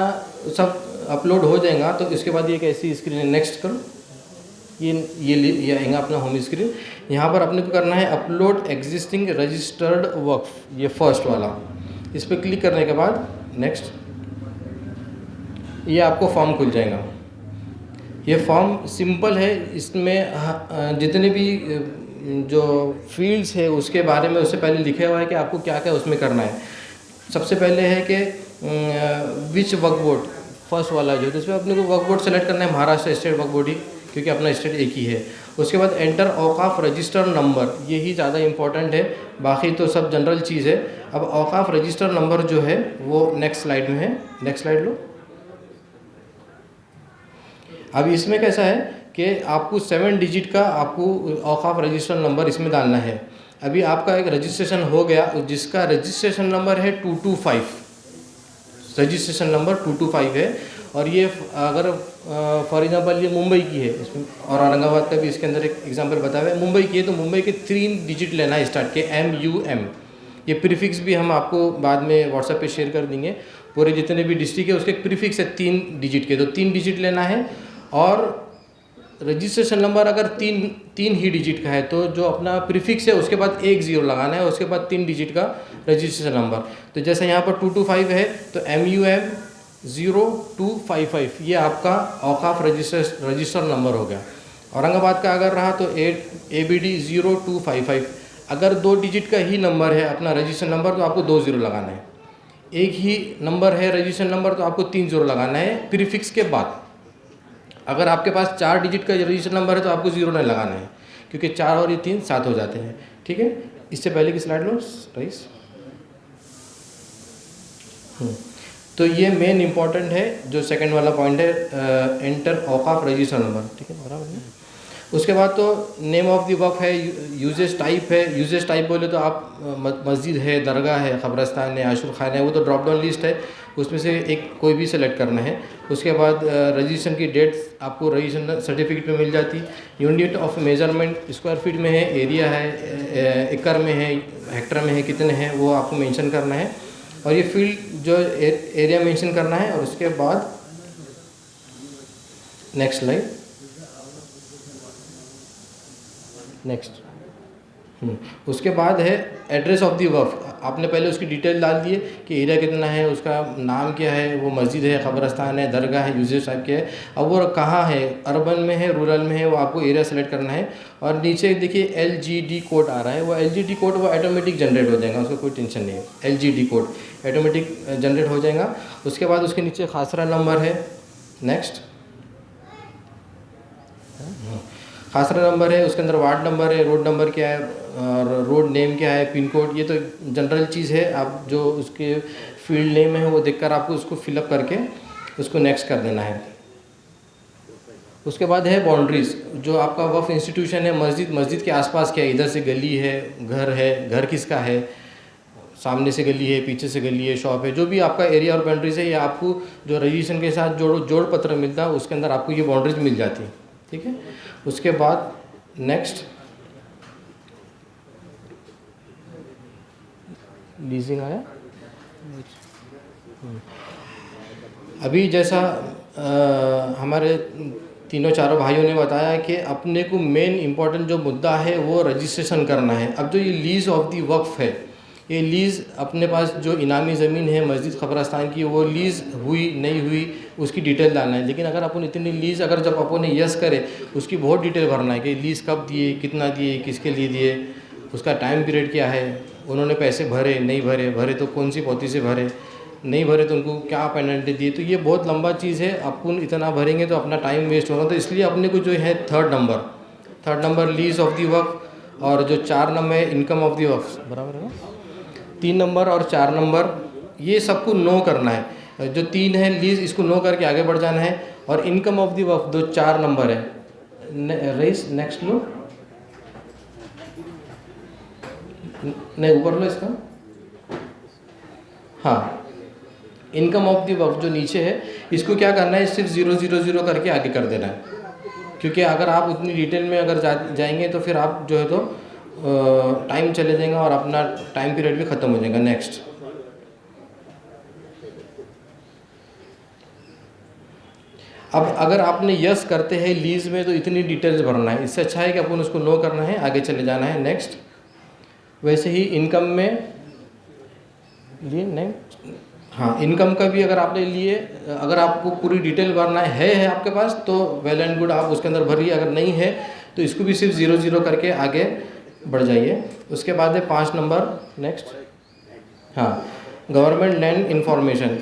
सब अपलोड हो जाएगा तो इसके बाद ये एक ऐसी स्क्रीन है, नेक्स्ट करो, ये आएगा अपना होम स्क्रीन। यहाँ पर अपने को करना है अपलोड एग्जिस्टिंग रजिस्टर्ड वक्फ, ये फर्स्ट वाला, इस पर क्लिक करने के बाद नेक्स्ट, ये आपको फॉर्म खुल जाएगा। ये फॉर्म सिंपल है, इसमें जितने भी जो फील्ड्स है उसके बारे में उससे पहले लिखा हुआ है कि आपको क्या क्या उसमें करना है। सबसे पहले है कि विच वक्फ बोर्ड, फर्स्ट वाला जो, तो इसमें अपने को वक्फ बोर्ड सेलेक्ट करना है, महाराष्ट्र स्टेट वक्फ बोर्ड ही, क्योंकि अपना स्टेट एक ही है। उसके बाद एंटर औकाफ रजिस्टर नंबर, यही ज़्यादा इंपॉर्टेंट है, बाकी तो सब जनरल चीज़ है। अब औकाफ रजिस्टर नंबर जो है वो नेक्स्ट स्लाइड में है, नेक्स्ट स्लाइड लो। अब इसमें कैसा है कि आपको 7 डिजिट का आपको औकाफ रजिस्टर नंबर इसमें डालना है। अभी आपका एक रजिस्ट्रेशन हो गया जिसका रजिस्ट्रेशन नंबर है 225, रजिस्ट्रेशन नंबर 225 है, और ये अगर फॉर एग्जांपल ये मुंबई की है इसमें, और औरंगाबाद का भी इसके अंदर एक एग्जांपल बताया हुआ है। मुंबई की है तो मुंबई के 3 डिजिट लेना है स्टार्ट के, MUM। ये प्रीफिक्स भी हम आपको बाद में व्हाट्सएप पे शेयर कर देंगे। पूरे जितने भी डिस्ट्रिक्ट है उसके प्रीफिक्स है 3 डिजिट के, तो 3 डिजिट लेना है। और रजिस्ट्रेशन नंबर अगर तीन ही डिजिट का है तो जो अपना प्रीफिक्स है उसके बाद 1 0 लगाना है, उसके बाद 3 डिजिट का रजिस्ट्रेशन नंबर। तो जैसे यहाँ पर 225 है तो MUM 0255, ये आपका औकाफ रजिस्टर नंबर हो गया। औरंगाबाद का अगर रहा तो ABD 0255। अगर 2 डिजिट का ही नंबर है अपना रजिस्ट्रेशन नंबर तो आपको 2 0 लगाना है। एक ही नंबर है रजिस्ट्रेशन नंबर तो आपको 3 0 लगाना है प्रीफिक्स के बाद। अगर आपके पास 4 डिजिट का रजिस्टर नंबर है तो आपको 0 नहीं लगाना है, क्योंकि 4 और ये 3 7 हो जाते हैं। ठीक है, इससे पहले की स्लाइड लो राइस। तो ये मेन इंपॉर्टेंट है, जो सेकंड वाला पॉइंट है, एंटर औकाफ रजिस्टर नंबर। ठीक है, बराबर है। उसके बाद तो नेम ऑफ द वक्फ है, यूजेस टाइप है। यूजेस टाइप बोले तो आप मस्जिद है, दरगाह है, क़ब्रिस्तान है, आशुर खाना है, वो तो ड्रॉप डाउन लिस्ट है, उसमें से एक कोई भी सेलेक्ट करना है। उसके बाद रजिस्ट्रेशन की डेट आपको रजिस्ट्रेशन सर्टिफिकेट में मिल जाती। Unit of measurement square feet में है, एरिया है, एकड़ में है, हेक्टर में है, कितने हैं वो आपको मेंशन करना है। और ये फील्ड जो एरिया मेंशन करना है। और उसके बाद नेक्स्ट स्लाइड, नेक्स्ट। उसके बाद है एड्रेस ऑफ दी वक्फ। आपने पहले उसकी डिटेल डाल दिए कि एरिया कितना है, उसका नाम क्या है, वो मस्जिद है, क़ब्रिस्तान है, दरगाह है, यूजेस टाइप के है। अब वो कहाँ है, अर्बन में है, रूरल में है, वो आपको एरिया सेलेक्ट करना है। और नीचे देखिए LGD कोड आ रहा है, वो LGD कोड वो ऑटोमेटिक जनरेट हो जाएगा, उसका कोई टेंशन नहीं है। LGD कोड ऑटोमेटिक जनरेट हो जाएगा। उसके बाद उसके नीचे खासरा नंबर है, नेक्स्ट। खासरा नंबर है, उसके अंदर वार्ड नंबर है, रोड नंबर क्या है, और रोड नेम क्या है, पिन कोड, ये तो जनरल चीज़ है। आप जो उसके फील्ड नेम है वो देखकर आपको उसको फिलअप करके उसको नेक्स्ट कर देना है। उसके बाद है बाउंड्रीज़, जो आपका वक्फ इंस्टीट्यूशन है, मस्जिद के आसपास क्या है, इधर से गली है, घर किसका है, सामने से गली है, पीछे से गली है, शॉप है, जो भी आपका एरिया और बाउंड्रीज़ है, ये आपको जो रजिस्ट्रेशन के साथ जोड़ पत्र मिलता है उसके अंदर आपको ये बाउंड्रीज मिल जाती है। ठीक है, उसके बाद नेक्स्ट लीजिंग आया। अभी जैसा हमारे तीनों चारों भाइयों ने बताया कि अपने को मेन इम्पोर्टेंट जो मुद्दा है वो रजिस्ट्रेशन करना है। अब जो ये लीज़ ऑफ दी वक्फ है, ये लीज़ अपने पास जो इनामी ज़मीन है मस्जिद क़ब्रिस्तान की, वो लीज़ हुई नहीं हुई उसकी डिटेल डालना है। लेकिन अगर अपन इतनी लीज़ अगर जब अपन ने यस करे उसकी बहुत डिटेल भरना है कि लीज़ कब दिए, कितना दिए, किसके लिए दिए, उसका टाइम पीरियड क्या है, उन्होंने पैसे भरे नहीं भरे तो कौन सी पॉलिसी से भरे, नहीं भरे तो उनको क्या पेनल्टी दिए। तो ये बहुत लंबा चीज़ है, अपन इतना भरेंगे तो अपना टाइम वेस्ट होगा। तो इसलिए अपने को जो है third number lease of the Waqf, और जो 4 नंबर है इनकम ऑफ दी वक्फ, बराबर है ना। 3 नंबर और 4 नंबर ये सबको नो करना है। जो 3 है लीज़, इसको नो करके आगे बढ़ जाना है। और इनकम ऑफ दी वक्फ जो 4 नंबर है, रईस नेक्स्ट लो, नहीं ऊपर लो इसका, हाँ। इनकम ऑफ दी वक्फ जो नीचे है इसको क्या करना है, सिर्फ 0 0 0 करके आगे कर देना है। क्योंकि अगर आप उतनी डिटेल में अगर जाएंगे तो फिर आप जो है तो टाइम चले जाएगा और अपना टाइम पीरियड भी ख़त्म हो जाएगा। नेक्स्ट, अब अगर आपने यस करते हैं लीज में तो इतनी डिटेल्स भरना है, इससे अच्छा है कि अपन उसको नो करना है, आगे चले जाना है। नेक्स्ट, वैसे ही इनकम में ये नेक्स्ट, हाँ इनकम का भी अगर आपने लिए, अगर आपको पूरी डिटेल भरना है आपके पास तो वेल एंड गुड, आप उसके अंदर भरिए। अगर नहीं है तो इसको भी सिर्फ 0 करके आगे बढ़ जाइए। उसके बाद है 5 नंबर। नेक्स्ट, हाँ गवर्नमेंट लैंड इंफॉर्मेशन।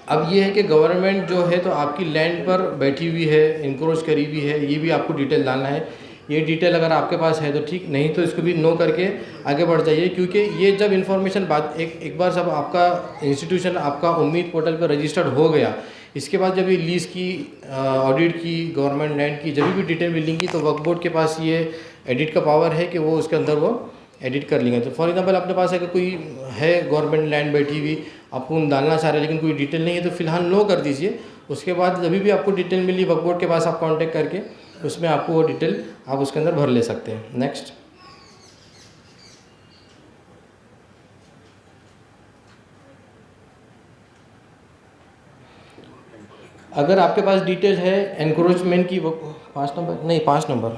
अब ये है कि गवर्नमेंट जो है तो आपकी लैंड पर बैठी हुई है, इंक्रोच करी हुई है, ये भी आपको डिटेल डालना है। ये डिटेल अगर आपके पास है तो ठीक, नहीं तो इसको भी नो करके आगे बढ़ जाइए। क्योंकि ये जब इन्फॉर्मेशन एक बार जब आपका इंस्टीट्यूशन आपका उम्मीद पोर्टल पर रजिस्टर्ड हो गया, इसके बाद जब ये लीज की, ऑडिट की, गवर्नमेंट लैंड की जब भी डिटेल मिलेंगी तो वक्फ बोर्ड के पास ये एडिट का पावर है कि वो उसके अंदर वो एडिट कर लेंगे। तो फॉर एग्जांपल अपने पास अगर कोई है गवर्नमेंट लैंड बैठी हुई, आपको डालना चाह रहे हैं लेकिन कोई डिटेल नहीं है तो फिलहाल नो कर दीजिए। उसके बाद जब भी आपको डिटेल मिली वक्फ बोर्ड के पास आप कांटेक्ट करके उसमें आपको वो डिटेल आप उसके अंदर भर ले सकते हैं। नेक्स्ट, अगर आपके पास डिटेल है एनक्रोचमेंट की, वो 5 नंबर नहीं 5 नंबर,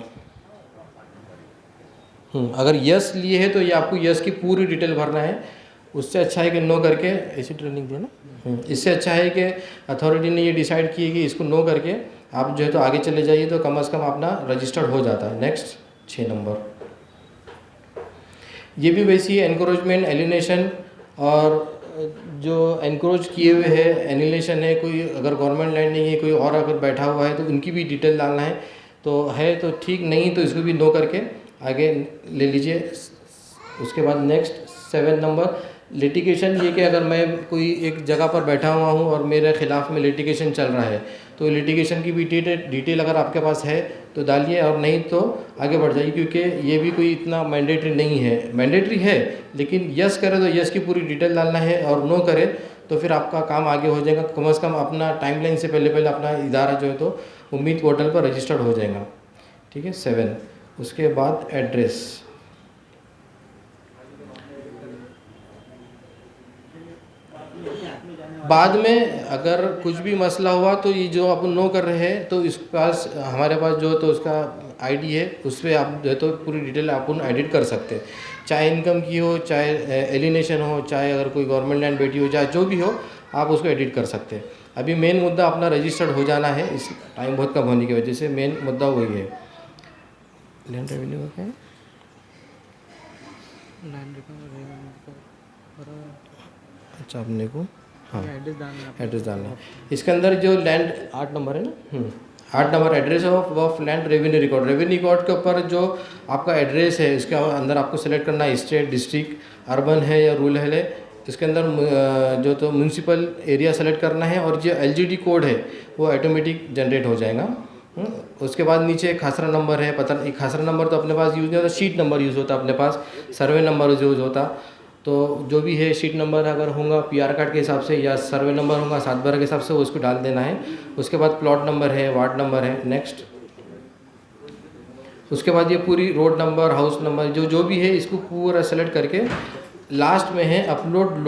अगर यस लिए है तो ये आपको यस की पूरी डिटेल भरना है। उससे अच्छा है कि नो करके, ऐसी ट्रेनिंग दिया ना, इससे अच्छा है कि अथॉरिटी ने ये डिसाइड की है कि इसको नो करके आप जो है तो आगे चले जाइए तो कम से कम अपना रजिस्टर्ड हो जाता है। नेक्स्ट, 6 नंबर, ये भी वैसी है एनक्रोचमेंट, एलिनेशन, और जो एनक्रोच किए हुए है, एनिलेशन है, कोई अगर गवर्नमेंट लैंड नहीं है, कोई और अगर बैठा हुआ है तो उनकी भी डिटेल डालना है। तो है तो ठीक, नहीं तो इसको भी नो करके आगे ले लीजिए। उसके बाद नेक्स्ट 7 नंबर, लिटिगेशन। ये कि अगर मैं कोई एक जगह पर बैठा हुआ हूँ और मेरे ख़िलाफ़ में लिटिगेशन चल रहा है तो लिटिगेशन की भी डिटेल अगर आपके पास है तो डालिए, और नहीं तो आगे बढ़ जाइए। क्योंकि ये भी कोई इतना मैंडेटरी नहीं है, मैंडेटरी है लेकिन यस करे तो यस की पूरी डिटेल डालना है, और नो करे तो फिर आपका काम आगे हो जाएगा। कम से कम अपना टाइमलाइन से पहले अपना इदारा जो है तो उम्मीद पोर्टल पर रजिस्टर्ड हो जाएगा। ठीक है, 7। उसके बाद एड्रेस। बाद में अगर कुछ भी मसला हुआ तो ये जो अपन नो कर रहे हैं तो इस पास हमारे पास जो तो उसका आईडी है, उस पर आप जो तो पूरी डिटेल अपन एडिट कर सकते हैं। चाहे इनकम की हो, चाहे एलिनेशन हो, चाहे अगर कोई गवर्नमेंट लैंड बैठी हो, चाहे जो भी हो, आप उसको एडिट कर सकते हैं। अभी मेन मुद्दा अपना रजिस्टर्ड हो जाना है, इस टाइम बहुत कम होने की वजह से मेन मुद्दा वही है। लैंड रेवेन्यू का क्या है? अच्छा, अपने को हाँ एड्रेस डालना है। इसके अंदर जो लैंड 8 नंबर है ना, 8 number address of land revenue record. Revenue record के ऊपर जो आपका एड्रेस है इसके अंदर आपको सेलेक्ट करना है स्टेट, डिस्ट्रिक्ट, अर्बन है या रूरल है। इसके अंदर जो तो म्यूनसिपल एरिया सेलेक्ट करना है, और जो एलजीडी कोड है वो ऑटोमेटिक जनरेट हो जाएगा। उसके बाद नीचे एक खासरा नंबर है, पता नहीं खासरा नंबर तो अपने पास यूज़ नहीं होता, शीट नंबर यूज़ होता अपने पास, सर्वे नंबर यूज़ होता। तो जो भी है शीट नंबर अगर होगा पीआर कार्ड के हिसाब से, या सर्वे नंबर होगा 7/12 के हिसाब से, वो उसको डाल देना है। उसके बाद प्लॉट नंबर है, वार्ड नंबर है। नेक्स्ट, उसके बाद ये पूरी रोड नंबर, हाउस नंबर, जो भी है इसको पूरा सेलेक्ट करके लास्ट में है अपलोड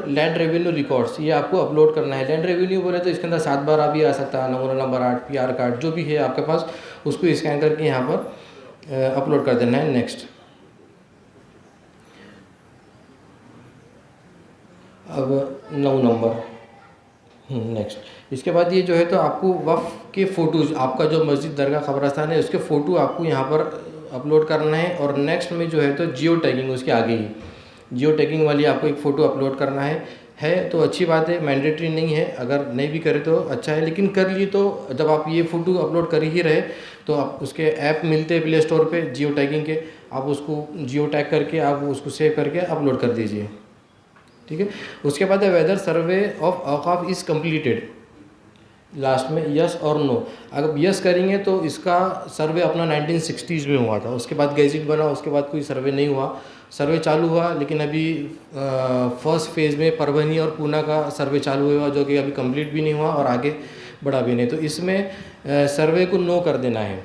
लैंड रेवेन्यू रिकॉर्ड्स। ये आपको अपलोड करना है। लैंड रेवेन्यू बोले तो इसके अंदर 7/12 भी आ सकता है, नमूना नंबर 8, पीआर कार्ड, जो भी है आपके पास उसको स्कैन करके यहाँ पर अपलोड कर देना है। नेक्स्ट, अब 9 नंबर। नेक्स्ट, इसके बाद ये जो है तो आपको वक्फ के फ़ोटोज़, आपका जो मस्जिद, दरगाह, ख़बरस्तान है उसके फ़ोटो आपको यहाँ पर अपलोड करना है। और नेक्स्ट में जो है तो जियो टैगिंग, उसके आगे ही जियो टैगिंग वाली आपको एक फ़ोटो अपलोड करना है तो अच्छी बात है, मैंडेटरी नहीं है। अगर नहीं भी करे तो अच्छा है, लेकिन कर लिए तो जब आप ये फ़ोटो अपलोड कर ही रहे तो आप उसके ऐप मिलते हैं प्ले स्टोर पे जियो टैगिंग के, आप उसको जियो टैग करके आप उसको सेव करके अपलोड कर दीजिए। ठीक है, उसके बाद whether survey of Auqaf is completed, last में यस और नो। अगर यस करेंगे तो इसका सर्वे अपना 1960s में हुआ था, उसके बाद गैजेट बना, उसके बाद कोई सर्वे नहीं हुआ। सर्वे चालू हुआ लेकिन अभी फर्स्ट फेज़ में परभनी और पूना का सर्वे चालू हुआ जो कि अभी कंप्लीट भी नहीं हुआ, और आगे बड़ा भी नहीं। तो इसमें सर्वे को नो कर देना है,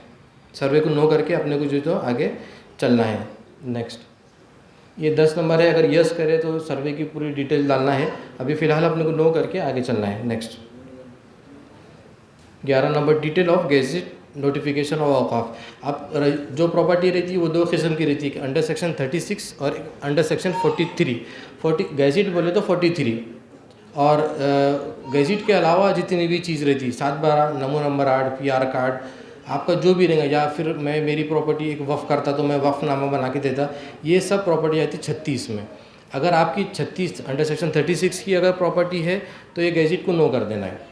सर्वे को नो करके अपने को जो तो आगे चलना है। नेक्स्ट, ये 10 नंबर है, अगर यस करे तो सर्वे की पूरी डिटेल डालना है। अभी फ़िलहाल अपने को नो करके आगे चलना है। Next, 11 number, detail of gazette notification और औकाफ। आप जो प्रॉपर्टी रहती है वो 2 किस्म की रहती है, अंडर सेक्शन 36 और अंडर सेक्शन 43। गैजेट बोले तो 43, और गैजेट के अलावा जितनी भी चीज़ रहती है 7/12, नमो नंबर 8, PR कार्ड, आपका जो भी रहेगा, या फिर मैं मेरी प्रॉपर्टी एक वफ़ करता तो मैं वफ़नामा बना के देता, ये सब प्रॉपर्टी आती 36 में। अगर आपकी 36 अंडर सेक्शन 36 की अगर प्रॉपर्टी है तो ये गैजेट को नो कर देना है।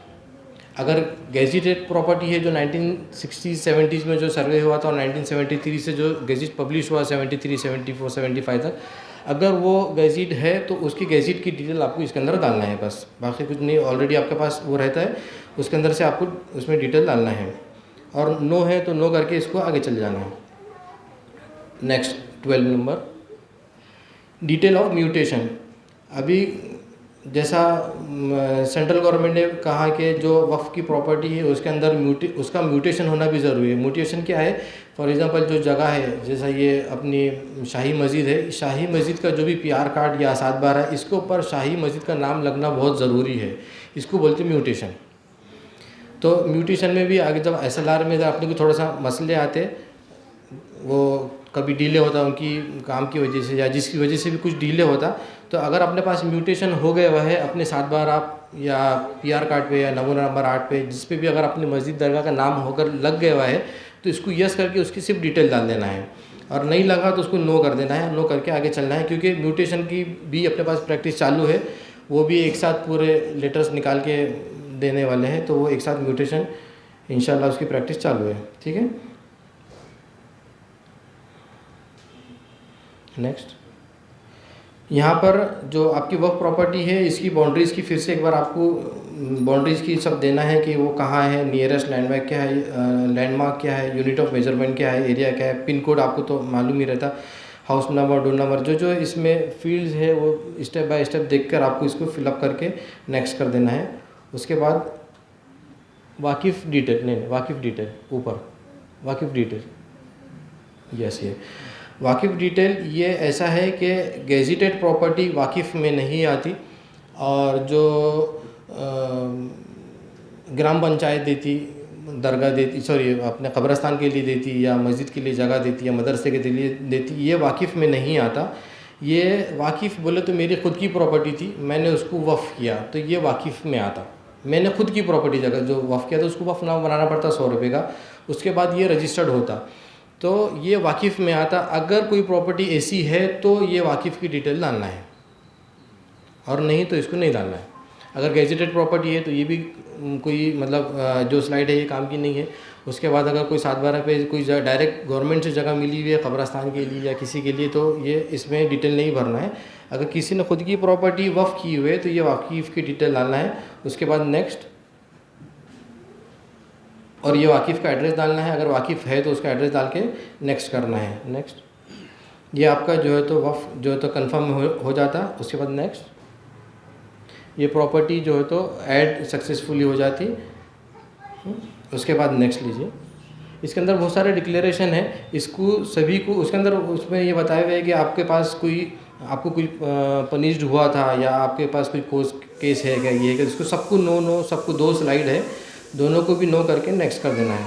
अगर गैजेटेड प्रॉपर्टी है जो 1960-70s में जो सर्वे हुआ था और 1973 से जो गैजेट पब्लिश हुआ 73, 74, 75 तक, अगर वो गैजेट है तो उसकी गैजेट की डिटेल आपको इसके अंदर डालना है, बस बाकी कुछ नहीं। ऑलरेडी आपके पास वो रहता है, उसके अंदर से आपको उसमें डिटेल डालना है, और नो है तो नो करके इसको आगे चले जाना है। Next, 12 number, detail of mutation. अभी जैसा सेंट्रल गवर्नमेंट ने कहा कि जो वक्फ की प्रॉपर्टी है उसके अंदर उसका म्यूटेशन होना भी ज़रूरी है। म्यूटेशन क्या है? फॉर एग्जांपल जो जगह है, जैसा ये अपनी शाही मस्जिद है, शाही मस्जिद का जो भी PR कार्ड या 7/12 इसके ऊपर शाही मस्जिद का नाम लगना बहुत ज़रूरी है, इसको बोलते हैं म्यूटेशन। तो म्यूटेशन में भी आगे जब SLR में अपने को थोड़ा सा मसले आते, वो कभी डिले होता उनकी काम की वजह से या जिसकी वजह से भी कुछ डिले होता, तो अगर अपने पास म्यूटेशन हो गया हुआ है अपने 7/12 या PR कार्ड पे या नमो नंबर 8 पे, जिस पे भी अगर अपनी मस्जिद दरगाह का नाम होकर लग गया हुआ है तो इसको यस करके उसकी सिर्फ डिटेल डाल देना है, और नहीं लगा तो उसको नो कर देना है, नो करके आगे चलना है। क्योंकि म्यूटेशन की भी अपने पास प्रैक्टिस चालू है, वो भी एक साथ पूरे लेटर्स निकाल के देने वाले हैं, तो वो एक साथ म्यूटेशन इंशाल्लाह उसकी प्रैक्टिस चालू है। ठीक है, नेक्स्ट, यहाँ पर जो आपकी वर्क प्रॉपर्टी है इसकी बाउंड्रीज़ की फिर से एक बार आपको बाउंड्रीज़ की सब देना है कि वो कहाँ है, नियरेस्ट लैंडमार्क क्या है, लैंडमार्क क्या है, यूनिट ऑफ मेजरमेंट क्या है, एरिया क्या है, पिन कोड आपको तो मालूम ही रहता, हाउस नंबर, डोर नंबर, जो इसमें फील्ड्स है वो स्टेप बाय स्टेप देखकर आपको इसको फिलअप करके नेक्स्ट कर देना है। उसके बाद वाकिफ़ डिटेल, नहीं वाकिफ़ डिटेल, ऊपर वाकिफ़ डिटेल, यस, ये वाकिफ़ डिटेल ये ऐसा है कि गैजेटेड प्रॉपर्टी वाकिफ़ में नहीं आती, और जो ग्राम पंचायत देती, दरगाह देती, सॉरी अपने कब्रस्तान के लिए देती या मस्जिद के लिए जगह देती या मदरसे के लिए देती, ये वाकिफ़ में नहीं आता। ये वाकिफ़ बोले तो मेरी ख़ुद की प्रॉपर्टी थी, मैंने उसको वफ़ किया तो ये वाकिफ़ में आता। मैंने खुद की प्रॉपर्टी जगह जो वफ़ किया तो उसको वफ़नामा बनाना पड़ता 100 रुपये का, उसके बाद ये रजिस्टर्ड होता, तो ये वाकिफ़ में आता। अगर कोई प्रॉपर्टी ऐसी है तो ये वाकिफ़ की डिटेल डालना है, और नहीं तो इसको नहीं डालना है। अगर गैजेटेड प्रॉपर्टी है तो ये भी कोई मतलब जो स्लाइड है ये काम की नहीं है। उसके बाद अगर कोई 7/12 पे कोई डायरेक्ट गवर्नमेंट से जगह मिली हुई है कब्रस्तान के लिए या किसी के लिए, तो ये इसमें डिटेल नहीं भरना है। अगर किसी ने खुद की प्रॉपर्टी वफ़ की हुई है तो ये वाकिफ़ की डिटेल डालना है। उसके बाद नेक्स्ट, और ये वाकिफ़ का एड्रेस डालना है, अगर वाकिफ़ है तो उसका एड्रेस डाल के नेक्स्ट करना है। नेक्स्ट, ये आपका जो है तो वफ़ जो है तो कंफर्म हो जाता। उसके बाद नेक्स्ट, ये प्रॉपर्टी जो है तो ऐड सक्सेसफुली हो जाती। उसके बाद नेक्स्ट लीजिए, इसके अंदर बहुत सारे डिक्लेरेशन है, इसको सभी को उसके अंदर उसमें ये बताया गया है कि आपके पास आपको कोई पनिश्ड हुआ था या आपके पास कोई केस है क्या, ये है कि इसको सबको नो सबको 2 स्लाइड है, दोनों को भी नो करके नेक्स्ट कर देना है।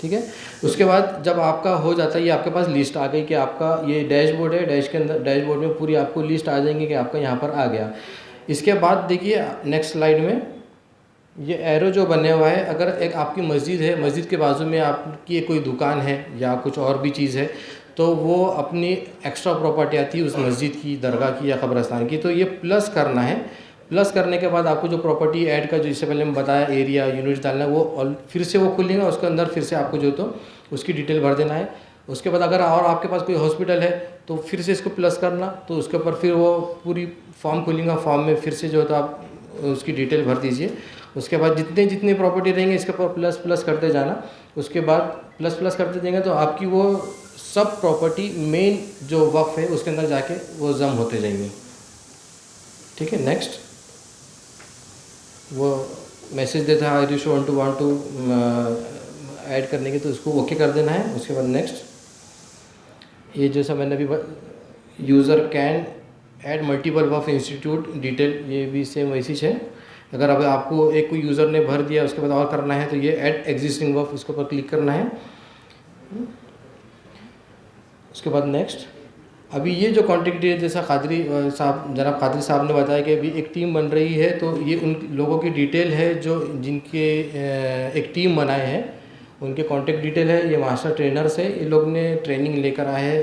ठीक है, उसके बाद जब आपका हो जाता है, ये आपके पास लिस्ट आ गई कि आपका ये डैशबोर्ड है, डैशबोर्ड में पूरी आपको लिस्ट आ जाएंगी कि आपका यहाँ पर आ गया। इसके बाद देखिए नेक्स्ट स्लाइड में ये एरो जो बने हुआ है, अगर एक आपकी मस्जिद है, मस्जिद के बाजू में आपकी कोई दुकान है या कुछ और भी चीज़ है, तो वो अपनी एक्स्ट्रा प्रॉपर्टी आती है उस मस्जिद की, दरगाह की या कब्रस्तान की, तो ये प्लस करना है। प्लस करने के बाद आपको जो प्रॉपर्टी ऐड का जो इससे पहले मैं बताया एरिया यूनिट डालना है, वो फिर से वो खुलेगा, उसके अंदर फिर से आपको जो तो उसकी डिटेल भर देना है। उसके बाद अगर और आपके पास कोई हॉस्पिटल है तो फिर से इसको प्लस करना, तो उसके ऊपर फिर वो पूरी फॉर्म खुलेगा, फॉर्म में फिर से जो तो आप उसकी डिटेल भर दीजिए। उसके बाद जितनी प्रॉपर्टी रहेंगे इसके ऊपर प्लस प्लस करते जाना। उसके बाद प्लस प्लस करते जाएंगे तो आपकी वो सब प्रॉपर्टी मेन जो वक्फ है उसके अंदर जाके वो जम होते जाएंगे। ठीक है, नेक्स्ट, वो मैसेज देता है are you want to add करने के, तो उसको ओके कर देना है। उसके बाद नेक्स्ट, ये जैसा मैंने अभी यूज़र कैन ऐड मल्टीपल वर्फ इंस्टीट्यूट डिटेल, ये भी सेम वैसी है। अगर अब आपको एक कोई यूज़र ने भर दिया उसके बाद और करना है तो ये ऐड एग्जिस्टिंग वर्फ, इसके ऊपर क्लिक करना है। उसके बाद नेक्स्ट, अभी ये जो कॉन्टेक्ट डिटेल जैसा कादरी साहब जनाब कादरी साहब ने बताया कि अभी एक टीम बन रही है, तो ये उन लोगों की डिटेल है जो जिनके एक टीम बनाए हैं, उनके कॉन्टेक्ट डिटेल है। ये मास्टर ट्रेनर्स है, ये लोग ने ट्रेनिंग लेकर आए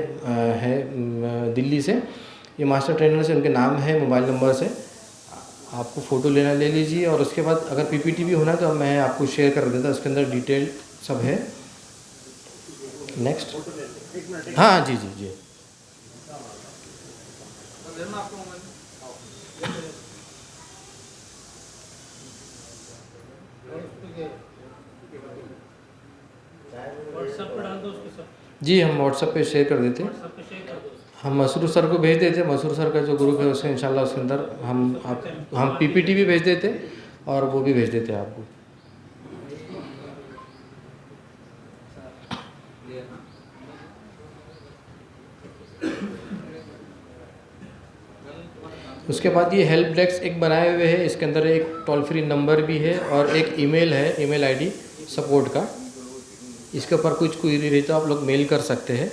हैं दिल्ली से। ये मास्टर ट्रेनर से, उनके नाम है, मोबाइल नंबर से आपको फ़ोटो लेना ले लीजिए। और उसके बाद अगर पीपीटी भी होना तो मैं आपको शेयर कर देता, उसके अंदर डिटेल सब है। नेक्स्ट, हाँ जी जी जी। जी हम व्हाट्सएप पे शेयर कर देते हैं। हम मसरूर सर को भेज देते, मसरूर सर का जो ग्रुप है उससे इंशाल्लाह उसके अंदर हम पीपीटी भी भेज देते और वो भी भेज देते हैं आपको। उसके बाद ये हेल्प डेस्क एक बनाए हुए है, इसके अंदर एक टोल फ्री नंबर भी है और एक ईमेल है, ईमेल आईडी सपोर्ट का। इसके ऊपर कुछ क्वेरी रही तो आप लोग मेल कर सकते हैं।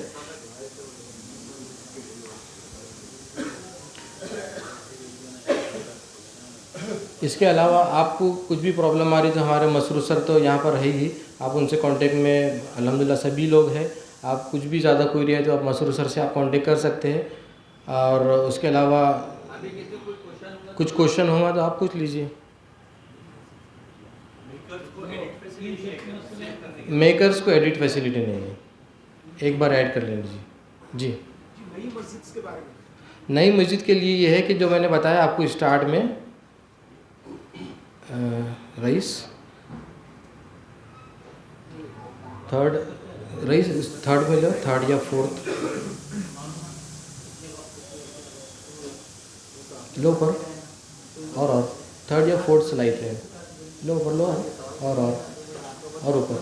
इसके अलावा आपको कुछ भी प्रॉब्लम आ रही तो हमारे मसरूर सर तो यहाँ पर है ही, आप उनसे कांटेक्ट में अल्हम्दुलिल्लाह सभी लोग हैं। आप कुछ भी ज़्यादा क्वेरी है तो आप मसरूर सर से आप कांटेक्ट कर सकते हैं। और उसके अलावा कुछ क्वेश्चन होगा तो आप पूछ लीजिए। मेकर्स को एडिट फैसिलिटी नहीं है, एक बार ऐड कर लीजिए जी। नई मस्जिद के लिए ये है कि जो मैंने बताया आपको स्टार्ट में रईस थर्ड में लो, थर्ड या फोर्थ लो पर और थर्ड या फोर्थ स्लाइड है, लो पर लो और ऊपर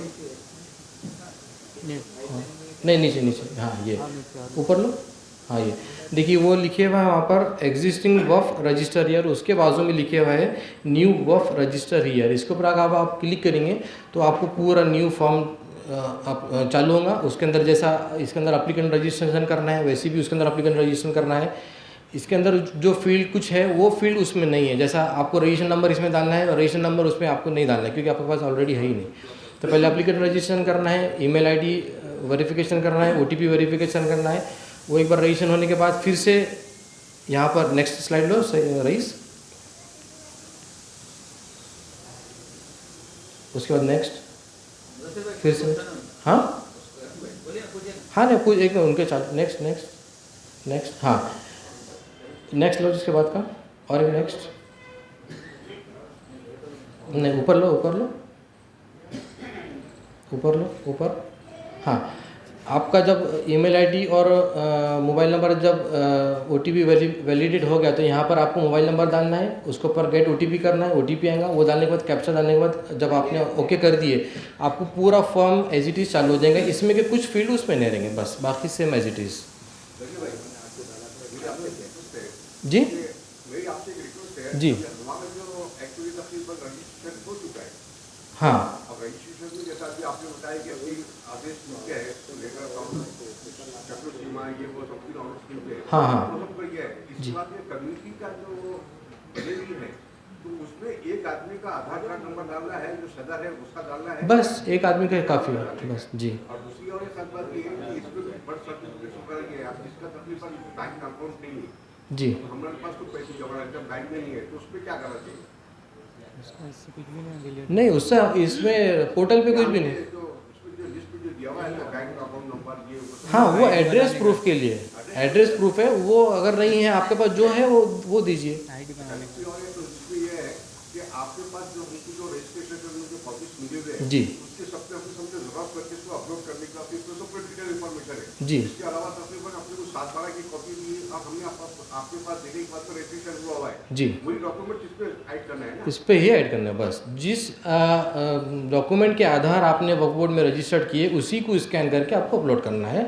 नहीं नीचे, हाँ ये ऊपर लो, हाँ ये देखिए वो लिखे हुआ है वहाँ पर एग्जिस्टिंग वफ रजिस्टर ईयर, उसके बाजू में लिखे हुआ है न्यू वफ रजिस्टर ईयर। इसके ऊपर अगर आप क्लिक करेंगे तो आपको पूरा न्यू फॉर्म चालू होगा। उसके अंदर जैसा इसके अंदर एप्लीकेंट रजिस्ट्रेशन करना है वैसे भी उसके अंदर एप्लीकेंट रजिस्ट्रेशन करना है। इसके अंदर जो फील्ड कुछ है वो फील्ड उसमें नहीं है, जैसा आपको रजिस्ट्रेशन नंबर इसमें डालना है और रजिस्ट्रेशन नंबर उसमें आपको नहीं डालना है क्योंकि आपके पास ऑलरेडी है ही नहीं। तो पहले एप्लीकेंट रजिस्ट्रेशन करना है, ईमेल आईडी वेरिफिकेशन करना है, ओटीपी वेरिफिकेशन करना है। वो एक बार रजिस्ट्रेशन होने के बाद फिर से यहाँ पर नेक्स्ट स्लाइड लो रईस, उसके बाद नेक्स्ट फिर से हाँ नहीं कुछ एक उनके चालू नेक्स्ट हाँ नेक्स्ट लो जिसके बाद का और एक नेक्स्ट नहीं ऊपर हाँ। आपका जब ईमेल आईडी और मोबाइल नंबर जब ओटीपी वैलिडेट हो गया तो यहाँ पर आपको मोबाइल नंबर डालना है, उसके ऊपर गेट ओटीपी करना है, ओटीपी आएगा, वो डालने के बाद कैप्चा डालने के बाद जब आपने ओके कर दिए आपको पूरा फॉर्म एज इट इज़ चालू हो जाएगा। इसमें के कुछ फील्ड उसमें नहीं रहेंगे, बस बाकी सेम एज इट इज़। जी जी हाँ हाँ जी कम्युनिटी का जो है तो उसमें एक आदमी का आधार कार्ड नंबर डालना है, जो सदर है उसका डालना है, बस एक आदमी का काफ़ी है बस जी। और दूसरी और एक बात ये है कि इसमें बर्थ सर्टिफिकेट वगैरह के आप जिसका तकरीबन बैंक अकाउंट नहीं है जी, तो हमारे पास तो पैसे जमा है जब बैंक में नहीं है तो उस पर क्या करना चाहिए? नहीं उससे इसमें पोर्टल पे कुछ भी नहीं, जो लिस्ट जो दिया हुआ है तो बैंक अकाउंट नंबर ये हाँ वो एड्रेस प्रूफ के लिए, एड्रेस प्रूफ है वो अगर नहीं है आपके पास जो है वो दीजिए। आपके पास जो रजिस्ट्रेशन जो पब्लिश मिले हुए हैं जी उसके सबसे हमने जरूरत करके इसको अपलोड करने का तो डिटेल इंफॉर्मेशन है जी। इसके अलावा तकरीबन अपने को 7/12 की कॉपी ली, अब हमने आपके पास देने के बाद तो रजिस्ट्रेशन हुआ है जी, वही डॉक्यूमेंट इस पे ऐड करना है ना। इस पे ही ऐड करना है बस। जिस डॉक्यूमेंट के आधार आपने वक्फ बोर्ड में रजिस्टर्ड किए उसी को स्कैन करके आपको अपलोड करना है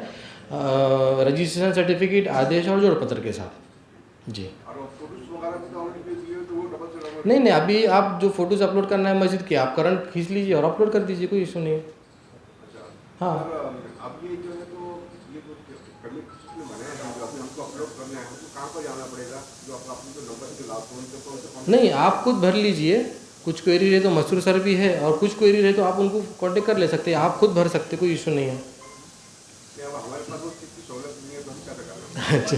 रजिस्ट्रेशन सर्टिफिकेट, आदेश और जोड़ पत्र के साथ। जी, और फोटोज वगैरह भी तो ऑलरेडी दिए तो वो डबल से डबल। नहीं, अभी आप जो फ़ोटोज़ अपलोड करना है मस्जिद के, आप करंट खींच लीजिए और अपलोड कर दीजिए, कोई इशू नहीं है। हाँ, अब ये जो है तो ये कुछ करने किसने मना है जो अभी हमको अपलोड करना है, हमको कहाँ पर जाना पड़ेगा? जो अपने जो नंबर के लाभ फोन से नहीं, आप खुद भर लीजिए। कुछ क्वेरी रहे तो मसरूर सर भी है, और कुछ क्वेरी रहे तो आप उनको कांटेक्ट कर ले सकते हैं, आप खुद भर सकते हैं, कोई इशू नहीं है। हमारे पास वो चीज़ की सहूलत नहीं है तो हम क्या करना। अच्छा,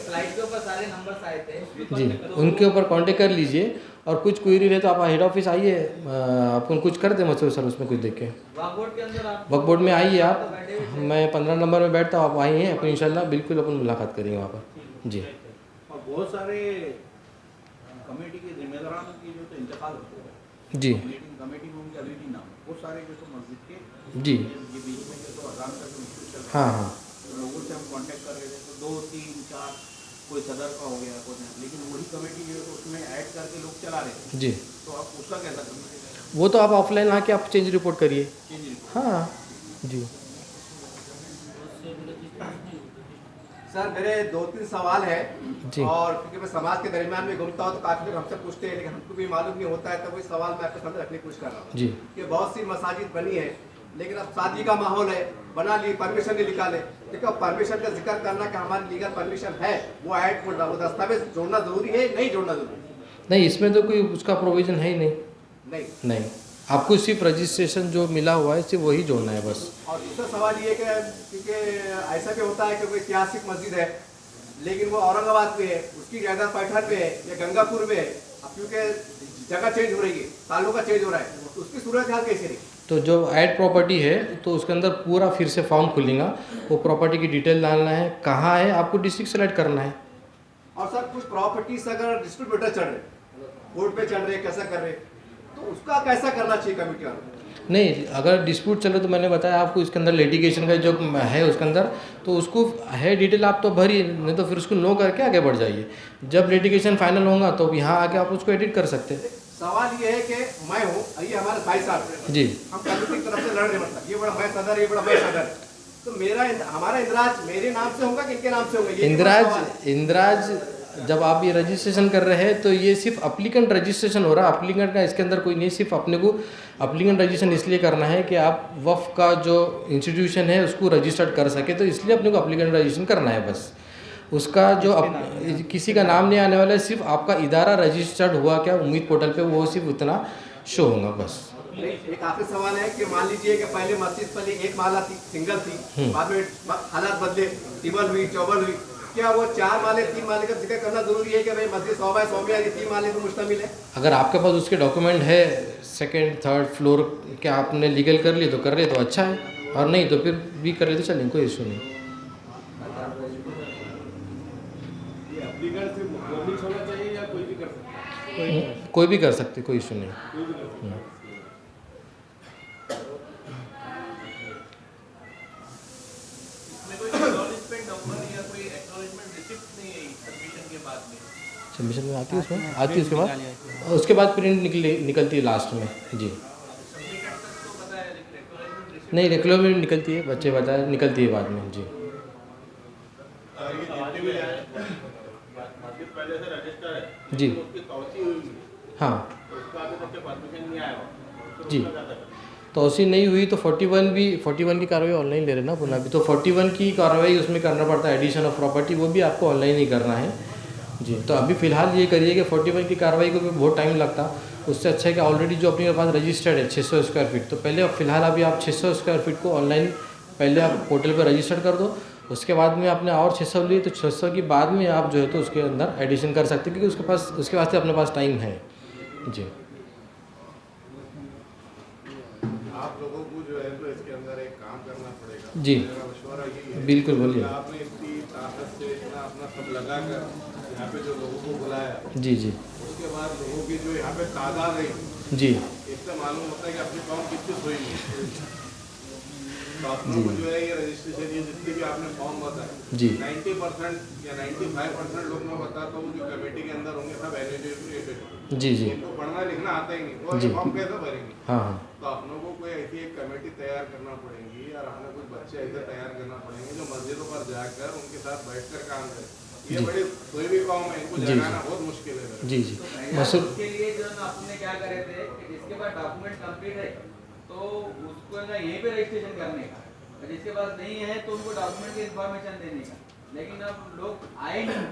स्लाइड के ऊपर सारे नंबर्स आए थे जी, उनके ऊपर कांटेक्ट कर लीजिए। और कुछ क्वेरी रहे तो आप हेड ऑफिस आइए, आपको कुछ कर दे मसरूर सर उसमें कुछ देख के। वक्फ बोर्ड में आइए आप, मैं 15 नंबर में बैठता हूँ, आप आइए, अपन इंशाल्लाह बिल्कुल अपन मुलाकात करेंगे वहाँ पर। जी, और बहुत सारे कमेटी के जिम्मेदारान की जो तो इंतकाल होते हैं जी, कमेटी में उनके अभी भी नाम वो सारे जो तो मस्जिद के जी, ये बीच में जो तो अजान का जो मुश्किल चल रहा हाँ, है हाँ, तो लोगों से हम कांटेक्ट कर रहे थे तो 2, 3, 4 कोई सदर का हो गया कोई नहीं, लेकिन वही कमेटी जो है तो उसमें ऐड करके लोग चला रहे थे, जी। तो आप उसका कैसा करना है? वो तो आप ऑफलाइन आके आप चेंज रिपोर्ट करिए। चेंज रिपोर्ट हाँ जी, सर मेरे 2-3 सवाल है जी। और क्योंकि मैं समाज के दरमियान में घूमता हूँ तो काफ़ी लोग हमसे पूछते हैं, लेकिन हमको भी मालूम नहीं होता है, तो वही सवाल मैं आपके सामने रखने की कोशिश कर रहा हूँ जी, कि बहुत सी मसाजिद बनी है, लेकिन अब शादी का माहौल है, बना ली, परमिशन नहीं निकाले। देखो परमिशन का जिक्र करना कि हमारी लीगल परमिशन है, वो ऐड वो दस्तावेज जोड़ना जरूरी है, नहीं जोड़ना जरूरी नहीं, इसमें तो कोई उसका प्रोविज़न है ही नहीं। नहीं। नहीं, आपको सिर्फ रजिस्ट्रेशन जो मिला हुआ है सिर्फ वही जोड़ना है बस। और दूसरा सवाल ये कि क्योंकि ऐसा भी होता है कि कोई ऐतिहासिक मस्जिद है लेकिन वो औरंगाबाद में है, उसकी जायदाद पैठन में है या गंगापुर में है, अब क्योंकि जगह चेंज हो रही है, सालों का चेंज हो रहा है, तो उसकी सूरत हाल कैसे रही? तो जो ऐड प्रॉपर्टी है तो उसके अंदर पूरा फिर से फॉर्म खुलेगा, वो प्रॉपर्टी की डिटेल डालना है, कहाँ है, आपको डिस्ट्रिक्ट सेलेक्ट करना है। और सर कुछ प्रॉपर्टीज अगर डिस्ट्रीब्यूटर चल रहे, कोर्ट पे चल रहे, कैसा कर रहे, तो उसका कैसा करना चाहिए कमिटी वालों? नहीं, अगर डिस्प्यूट चले तो मैंने बताया आपको इसके अंदर लिटिगेशन का जो है उसके अंदर, तो उसको है डिटेल आप तो भरिए, नहीं तो फिर उसको नो करके आगे बढ़ जाइए। जब लिटिगेशन फाइनल होगा तो यहाँ आके आप उसको एडिट कर सकते हैं। सवाल ये है कि मैं हूँ, ये हमारे भाई साहब जी, हम कमिटी की तरफ से लड़ रहे, मतलब ये बड़ा मैं सदर, ये बड़ा मैं सदर, तो हमारा इंदिराज मेरे नाम से होगा कि इनके नाम से होगा? इंदिराज जब आप ये रजिस्ट्रेशन कर रहे हैं तो ये सिर्फ अप्लीकेंट रजिस्ट्रेशन हो रहा है, अप्लीकेंट का इसके अंदर कोई नहीं, सिर्फ अपने को अप्लीकेंट रजिस्ट्रेशन इसलिए करना है कि आप वफ़ का जो इंस्टीट्यूशन है उसको रजिस्टर्ड कर सके, तो इसलिए अपने को अप्लीकेंट रजिस्ट्रेशन करना है बस। उसका जो किसी का नाम नहीं आने वाला है, सिर्फ आपका इदारा रजिस्टर्ड हुआ क्या उम्मीद पोर्टल पे, वो सिर्फ उतना शो होगा बस। एक आखिरी सवाल है कि मान लीजिए कि पहले मस्जिद पहले एक माला थी, सिंगल थी, बाद में हालात बदले, ट्रिपल हुई, चौबल हुई, क्या वो 4 माले 3 माले का जिक्र करना जरूरी है कि भाई मस्जिद 100 बाय 100 में 3 माले पर मुश्तमिल है? अगर आपके पास उसके डॉक्यूमेंट है सेकंड थर्ड फ्लोर के आपने लीगल कर लिए तो कर रहे तो अच्छा है, और नहीं तो फिर भी कर ले तो चलेंगे, कोई इशू नहीं। कोई भी कर सकते, कोई इशू नहीं। सबमिशन में आती है, उसमें आती है, उसके बाद प्रिंट निकलती है लास्ट में। जी, नहीं रिक्वायरमेंट निकलती है, बच्चे बताए निकलती है बाद में। जी, जी, हाँ जी, तोसी नहीं हुई तो 41 की कार्रवाई ऑनलाइन ले रहे ना पुनः, अभी तो 41 की कार्रवाई उसमें करना पड़ता है, एडिशन ऑफ प्रॉपर्टी, वो भी आपको ऑनलाइन ही करना है। जी, तो अभी फ़िलहाल ये करिए कि 41 की कार्रवाई को भी बहुत टाइम लगता, उससे अच्छा है कि ऑलरेडी जो अपने पास रजिस्टर्ड है 600 स्क्वायर फीट, तो पहले फ़िलहाल अभी आप 600 स्क्वायर फीट को ऑनलाइन पहले आप पोर्टल पर रजिस्टर कर दो, उसके बाद में आपने और 600 लिए तो 600 की बाद में आप जो है तो उसके अंदर एडिशन कर सकते हैं, क्योंकि उसके वास्ते अपने पास टाइम है। जी, आप लोगों को जो है तो इसके अंदर एक काम करना पड़ेगा। जी, मेरा मशवरा यही है, बिल्कुल बोलिए। आपने इतनी ताकत से इतना अपना सब लगा कर यहाँ पे जो लोगों को बुलाया, जी, जी, उसके बाद लोगों की जो यहाँ पे तादाद रही, जी, इससे मालूम होता है कि अपनी कौम कितनी सोई है। तो आप लोगों को जो है ये रजिस्ट्रेशन ये जितने भी आपने फॉर्म बताए जी 90% या 95% लोग मैं बताता हूँ जो कमेटी के अंदर होंगे सब एलिजिबल जी जी इनको पढ़ना लिखना आता ही नहीं तो जी। ये फॉर्म कैसे भरेंगे। हाँ हाँ तो आप लोगों को कोई ऐसी एक कमेटी तैयार करना पड़ेगी और हमें कुछ बच्चे ऐसे तैयार करना पड़ेंगे जो मस्जिदों पर जाकर उनके साथ बैठकर काम करें। ये बड़ी कोई भी कौम है इनको जगाना बहुत मुश्किल है मेरे। जी जी मसूद उसके लिए जो ना अपने क्या करे थे कि जिसके पास डॉक्यूमेंट कंप्लीट है तो उसको ना यहीं पे रजिस्ट्रेशन करने का, और जिसके पास नहीं है तो उनको डॉक्यूमेंट की इन्फॉर्मेशन देने का। लेकिन अब लोग आए नहीं,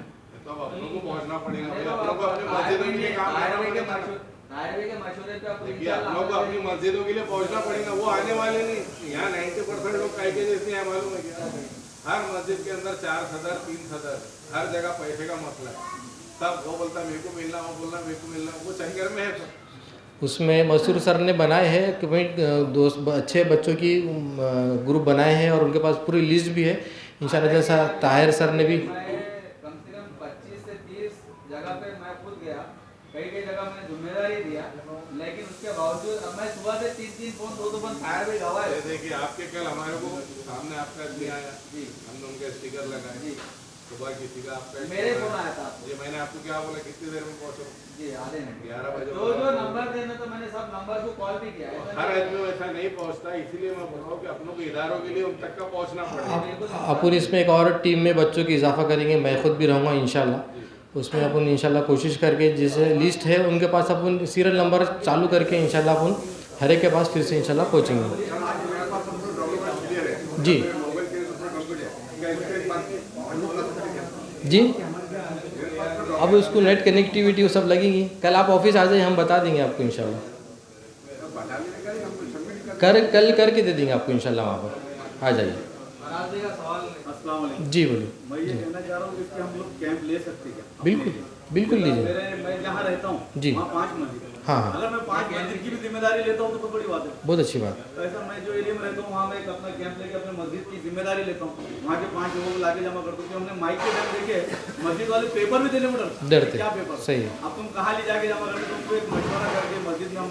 तो अब आप लोगों को पहुंचना पड़ेगा भाई, आप लोगों को अपनी मस्जिदों के लिए काम करना पड़ेगा। दायरे के मशवरे पे आपको देखिए आप लोगों को अपनी मस्जिदों के लिए पहुंचना पड़ेगा, वो आने वाले नहीं। यहाँ 90% लोग काय के जैसे हैं मालूम है क्या, हर मस्जिद के अंदर 4 सदर 3 सदर, हर जगह पैसे का मसला है। सब वो बोलता मेरे को मिलना, वो बोलना मेरे को मिलना, वो चंगर में है सब। उसमें मसूर सर ने बनाए हैं कि भाई दोस्त अच्छे बच्चों की ग्रुप बनाए हैं और उनके पास पूरी लिस्ट भी है इंशाल्लाह। जैसा ताहिर सर ने भी कम से कम 25 से 30 जगह पे मैं खुद गया, कई कई जगह मैंने जिम्मेदारी दिया, लेकिन उसके बावजूद अब मैं सुबह से 3 फोन 2 फोन फायर भी गवा है। देखिए आपके कल हमारे को सामने आपका आदमी आया जी, हमने उनके स्टिकर लगाए जी। सुबह किसी का आपका मेरे फोन आया था जी, मैंने आपको क्या बोला कितनी देर में पहुंचो जी, आधे घंटे 11 बजे। जो नंबर देना तो मैंने सब नंबर को कॉल भी किया है। हर आदमी वैसा नहीं पहुंचता, इसीलिए मैं बोल रहा हूँ कि अपनों को इदारों के लिए उन तक का पहुंचना पड़ेगा। अपन इसमें एक और टीम में बच्चों की इजाफा करेंगे, मैं खुद भी रहूँगा इंशाल्लाह। उसमें अपन इंशाल्लाह कोशिश करके जैसे लिस्ट है उनके पास अपन सीरियल नंबर चालू करके इंशाल्लाह अपन हर एक के पास फिर से इंशाल्लाह पहुँचेंगे जी जी। अब उसको नेट कनेक्टिविटी वो सब लगेगी, कल आप ऑफिस आ जाइए, हम बता देंगे आपको इंशाल्लाह। कल करके दे देंगे आपको इंशाल्लाह, वहाँ पर आ जाइए। अस्सलाम वालेकुम। जी बोलिए। मैं ये कहना चाह रहा हूँ कि हम लोग कैंप ले सकते हैं क्या? बिल्कुल बिल्कुल लीजिए मैं जहाँ रहता हूँ जी। वहाँ 5 मस्जिद है। हाँ हाँ अगर मैं 5 मस्जिद की भी जिम्मेदारी लेता हूँ तो बहुत बड़ी बात है। बहुत अच्छी बात। तो ऐसा मैं जो एरिया में रहता हूँ वहाँ मैं एक अपना कैंप लेके अपने मस्जिद की जिम्मेदारी लेता हूँ, वहाँ के 5 लोगों को लाके जमा करता हूँ। हमने माइक के टाइम देखे मस्जिद वाले पेपर भी देने में डरते क्या पेपर सही है। अब तुम कहाँ ले जाके जमा करते, तुमको एक मशवरा करके मस्जिद में हम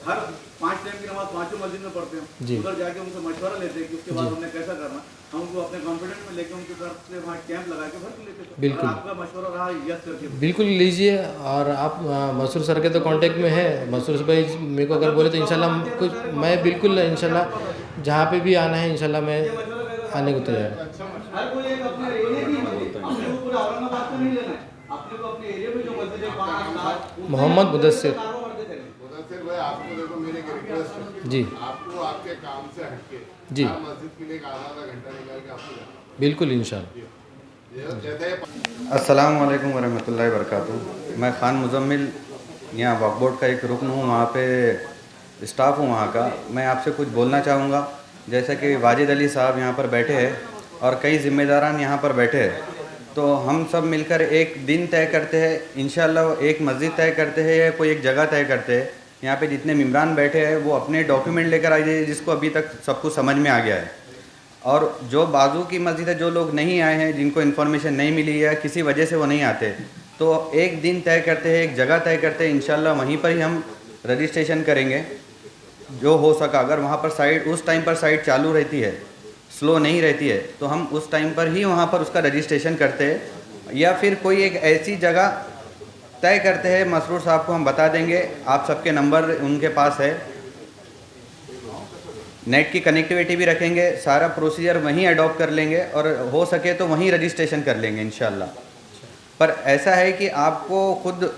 हर 5 टाइम की नमाज 5 मस्जिद में पढ़ते जी। हैं, उधर जाके उनसे मशवरा लेते हैं कि उसके बाद हमने कैसा करना, हम उनको अपने कॉन्फिडेंस में लेके उनके तरफ से वहाँ कैंप लगा के भर के लेते हैं। बिल्कुल। और आपका मशवरा रहा यस करके बिल्कुल लीजिए। और आप मसूर सर के तो कांटेक्ट में है, मसूर भाई मेरे को अगर बोले तो इंशाल्लाह कुछ मैं बिल्कुल इंशाल्लाह जहाँ पे भी आना है इंशाल्लाह मैं आने को तैयार है। हर कोई एक अपने एरिया की मस्जिद, अपने को पूरा औरंगाबाद को नहीं लेना है, अपने को अपने एरिया में जो मस्जिद है 5 मोहम्मद मुदस्सिर मुदस्सिर भाई, आपको देखो मेरी एक रिक्वेस्ट है जी, आपको आपके काम से हटके जी। हर मस्जिद के लिए एक आधा घंटा निकाल के आपको जाना बिल्कुल इंशाल्लाह। जैसे अस्सलाम वालेकुम वरहमतुल्लाहि वबरकातुहू। मैं ख़ान मुज़म्मिल यहाँ वक्फ बोर्ड का एक रुकन हूँ, वहाँ पे स्टाफ हूँ वहाँ का। मैं आपसे कुछ बोलना चाहूँगा। जैसा कि वाजिद अली साहब यहाँ पर बैठे हैं और कई ज़िम्मेदारान यहाँ पर बैठे हैं, तो हम सब मिलकर एक दिन तय करते हैं इंशाअल्लाह, एक मस्जिद तय करते हैं या कोई एक जगह तय करते हैं। यहाँ पे जितने मेम्बरान बैठे हैं वो अपने डॉक्यूमेंट लेकर आ जाइए, जिसको अभी तक सबको समझ में आ गया है। और जो बाजू की मस्जिद है, जो लोग नहीं आए हैं, जिनको इन्फॉर्मेशन नहीं मिली है, किसी वजह से वो नहीं आते, तो एक दिन तय करते हैं, एक जगह तय करते हैं, इंशाल्लाह वहीं पर ही हम रजिस्ट्रेशन करेंगे जो हो सका। अगर वहाँ पर साइट उस टाइम पर साइट चालू रहती है, स्लो नहीं रहती है, तो हम उस टाइम पर ही वहाँ पर उसका रजिस्ट्रेशन करते हैं। या फिर कोई एक ऐसी जगह तय करते हैं, मसरूर साहब को हम बता देंगे, आप सबके नंबर उनके पास है, नेट की कनेक्टिविटी भी रखेंगे, सारा प्रोसीजर वहीं अडॉप्ट कर लेंगे और हो सके तो वहीं रजिस्ट्रेशन कर लेंगे इंशाल्लाह। पर ऐसा है कि आपको खुद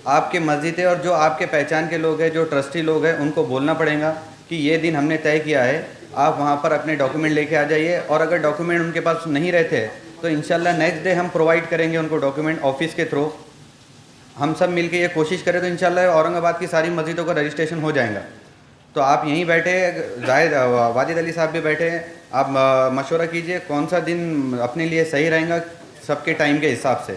आपके मस्जिद है और जो आपके पहचान के लोग हैं, जो ट्रस्टी लोग हैं, उनको बोलना पड़ेगा कि ये दिन हमने तय किया है, आप वहाँ पर अपने डॉक्यूमेंट लेके आ जाइए। और अगर डॉक्यूमेंट उनके पास नहीं रहते तो इंशाल्लाह नेक्स्ट डे हम प्रोवाइड करेंगे उनको डॉक्यूमेंट ऑफिस के थ्रू। हम सब मिलके ये कोशिश करें तो इंशाल्लाह औरंगाबाद की सारी मस्जिदों का रजिस्ट्रेशन हो जाएगा। तो आप यहीं बैठे, जाहिद वाजिद अली साहब भी बैठे हैं, आप मशवरा कीजिए कौन सा दिन अपने लिए सही रहेगा सबके टाइम के हिसाब से।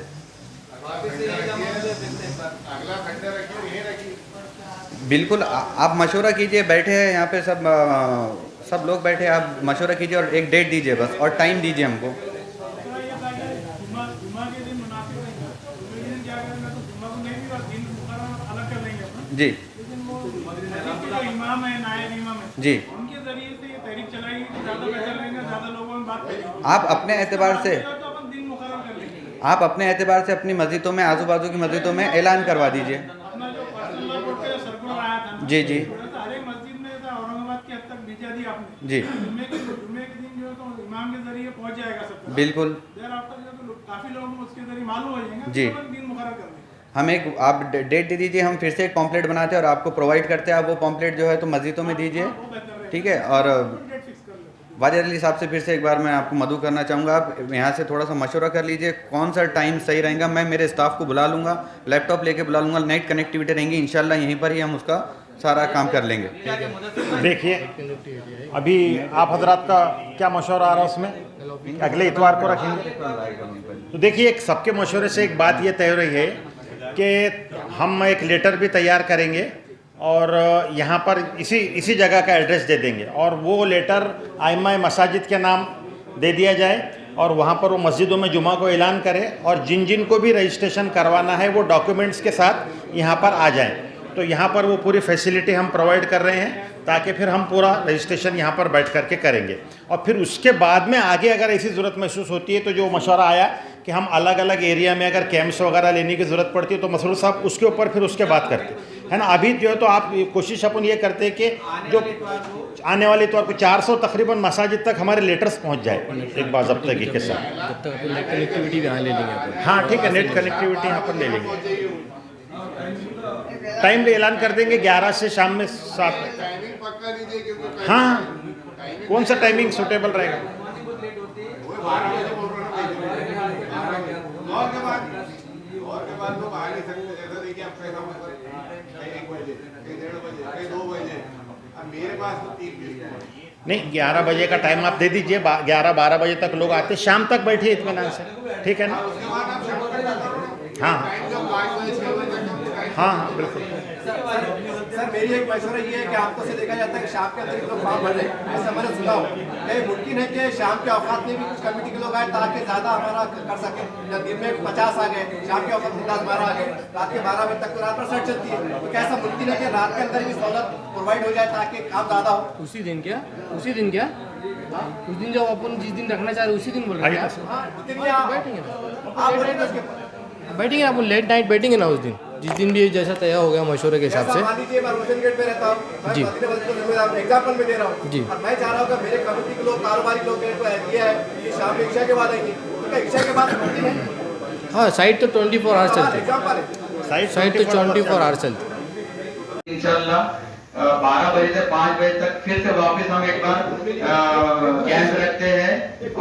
अगला घंटे रखिए, यहीं रखिए। बिल्कुल आप मशवरा कीजिए, बैठे हैं यहाँ पे सब लोग बैठे हैं, आप मशवरा कीजिए और एक डेट दीजिए बस, और टाइम दीजिए हमको। जी इमाम है, नायब इमाम है, जी उनके जरिए से ये तहरीक चलाई तो ज़्यादा बेहतर रहेगा, ज़्यादा लोगों में बात करेंगे। आप अपने एतबार से तो अपन दिन मुकर्रर कर लेंगे। आप अपने एतबार से अपनी मस्जिदों में, आजू बाजू की मस्जिदों में ऐलान करवा दीजिए। अपना जो पर्सनल लॉ बोर्ड का सर्कुलर आया था ना, जी जी तो हर एक मस्जिद में ऐसा औरंगाबाद की हद तक भेजा दी आपने। जी जुम्मे के दिन जो है तो इमाम के जरिए पहुंच जाएगा सब तक। बिल्कुल। देर आफ्टर जो है तो काफ़ी लोगों को उसके जरिए मालूम हो जाएंगे। जी। तो अपन दिन मुकर्रर कर लेंगे। हम एक आप डेट दे दीजिए, हम फिर से एक पॉम्पलेट बनाते हैं और आपको प्रोवाइड करते हैं। आप वो पॉम्पलेट जो है तो मस्जिदों में दीजिए, ठीक है। और डेट फिक्स कर लेंगे। वाजिद अली साहब से फिर से एक बार मैं आपको मदऊ करना चाहूँगा, आप यहाँ से थोड़ा सा मशवरा कर लीजिए कौन सा टाइम सही रहेगा। मैं मेरे स्टाफ को बुला लूँगा, लैपटॉप लेके बुला लूँगा, नेट कनेक्टिविटी रहेंगी, इंशाल्लाह यहीं पर ही हम उसका सारा काम कर लेंगे। देखिए, अभी आप हजरात का क्या मशवरा आ रहा है उसमें, अगले इतवार को रखेंगे। तो देखिए, एक सबके मशवरे से एक बात ये तय हो रही है कि हम एक लेटर भी तैयार करेंगे और यहाँ पर इसी जगह का एड्रेस दे देंगे और वो लेटर आइमा मसाजिद के नाम दे दिया जाए और वहाँ पर वो मस्जिदों में जुमा को ऐलान करें और जिन जिन को भी रजिस्ट्रेशन करवाना है वो डॉक्यूमेंट्स के साथ यहाँ पर आ जाएं। तो यहाँ पर वो पूरी फैसिलिटी हम प्रोवाइड कर रहे हैं ताकि फिर हम पूरा रजिस्ट्रेशन यहाँ पर बैठ करके करेंगे। और फिर उसके बाद में आगे अगर ऐसी ज़रूरत महसूस होती है तो जो मशवरा आया कि हम अलग अलग एरिया में अगर कैंप्स वगैरह लेने की ज़रूरत पड़ती है तो मसरूर साहब उसके ऊपर फिर उसके बात करते है ना। अभी जो है तो आप कोशिश अपन ये करते हैं कि जो आने वाले तौर पर 400 तकरीबन मसाजिद तक हमारे लेटर्स पहुँच जाए एक बाज़ाब्तगी के साथ। जब तक अपन नेट कनेक्टिविटी यहाँ ले लेंगे। हाँ ठीक है, नेट कनेक्टिविटी यहाँ पर ले लेंगे। टाइम ऐलान कर देंगे 11 से शाम में 7। हाँ, कौन सा टाइमिंग सूटेबल रहेगा? और के बाद लोग आ नहीं सकते। जैसा देखिए आप पैसा 1 बजे, 1:30 बजे, 2 बजे। अब मेरे पास तो 3 बजे नहीं, 11 बजे का टाइम आप दे दीजिए। 11-12 बजे तक लोग आते, शाम तक बैठिए इत्मीनान से, ठीक है ना। हाँ हाँ हाँ बिल्कुल। सर मेरी एक मशवरा ये है कि आपको से देखा जाता है कि शाम के अंदर लोग फॉर्म भर रहे हैं, ऐसा मैंने सुना हो। क्या ये मुमकिन है कि शाम के औकात में भी कुछ कमेटी के लोग आए ताकि ज़्यादा हमारा कर सके? या दिन में 50 आ गए, शाम के औकात में 10-12 आ गए, रात के 12 बजे तक तो रात भर सेट चलती है, तो क्या ऐसा मुमकिन है कि रात के अंदर भी सहूलत प्रोवाइड हो जाए ताकि काम ज़्यादा हो? उसी दिन क्या उस दिन जब अपन जिस दिन रखना चाह रहे उसी दिन बोल रहे हैं बैठेंगे आप लेट नाइट बैठेंगे ना उस दिन, जिस दिन भी जैसा तय हो गया मशवरे के हिसाब से। मान लीजिए मैं रोशन गेट पे रहता हूँ, जी एग्जाम्पल में दे रहा हूँ जी। और मैं चाह रहा हूँ कि मेरे कमेटी के लोग, कारोबारी लोग ये है कि शाम में इशा के बाद आएंगे, तो क्या इशा के बाद मुमकिन है? हाँ, साइट तो 24 आवर्स चलती है, एग्जाम्पल है। साइट तो 24 आवर्स चलती है। इंशाल्लाह 12 बजे से 5 बजे तक फिर से वापस हम एक बार कैंप रखते हैं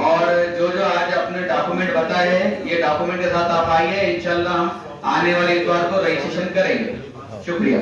और जो आज अपने डॉक्यूमेंट बताए हैं ये डॉक्यूमेंट के साथ आप आइए, इंशाल्लाह हम आने वाले इतवार को रजिस्ट्रेशन करेंगे। शुक्रिया।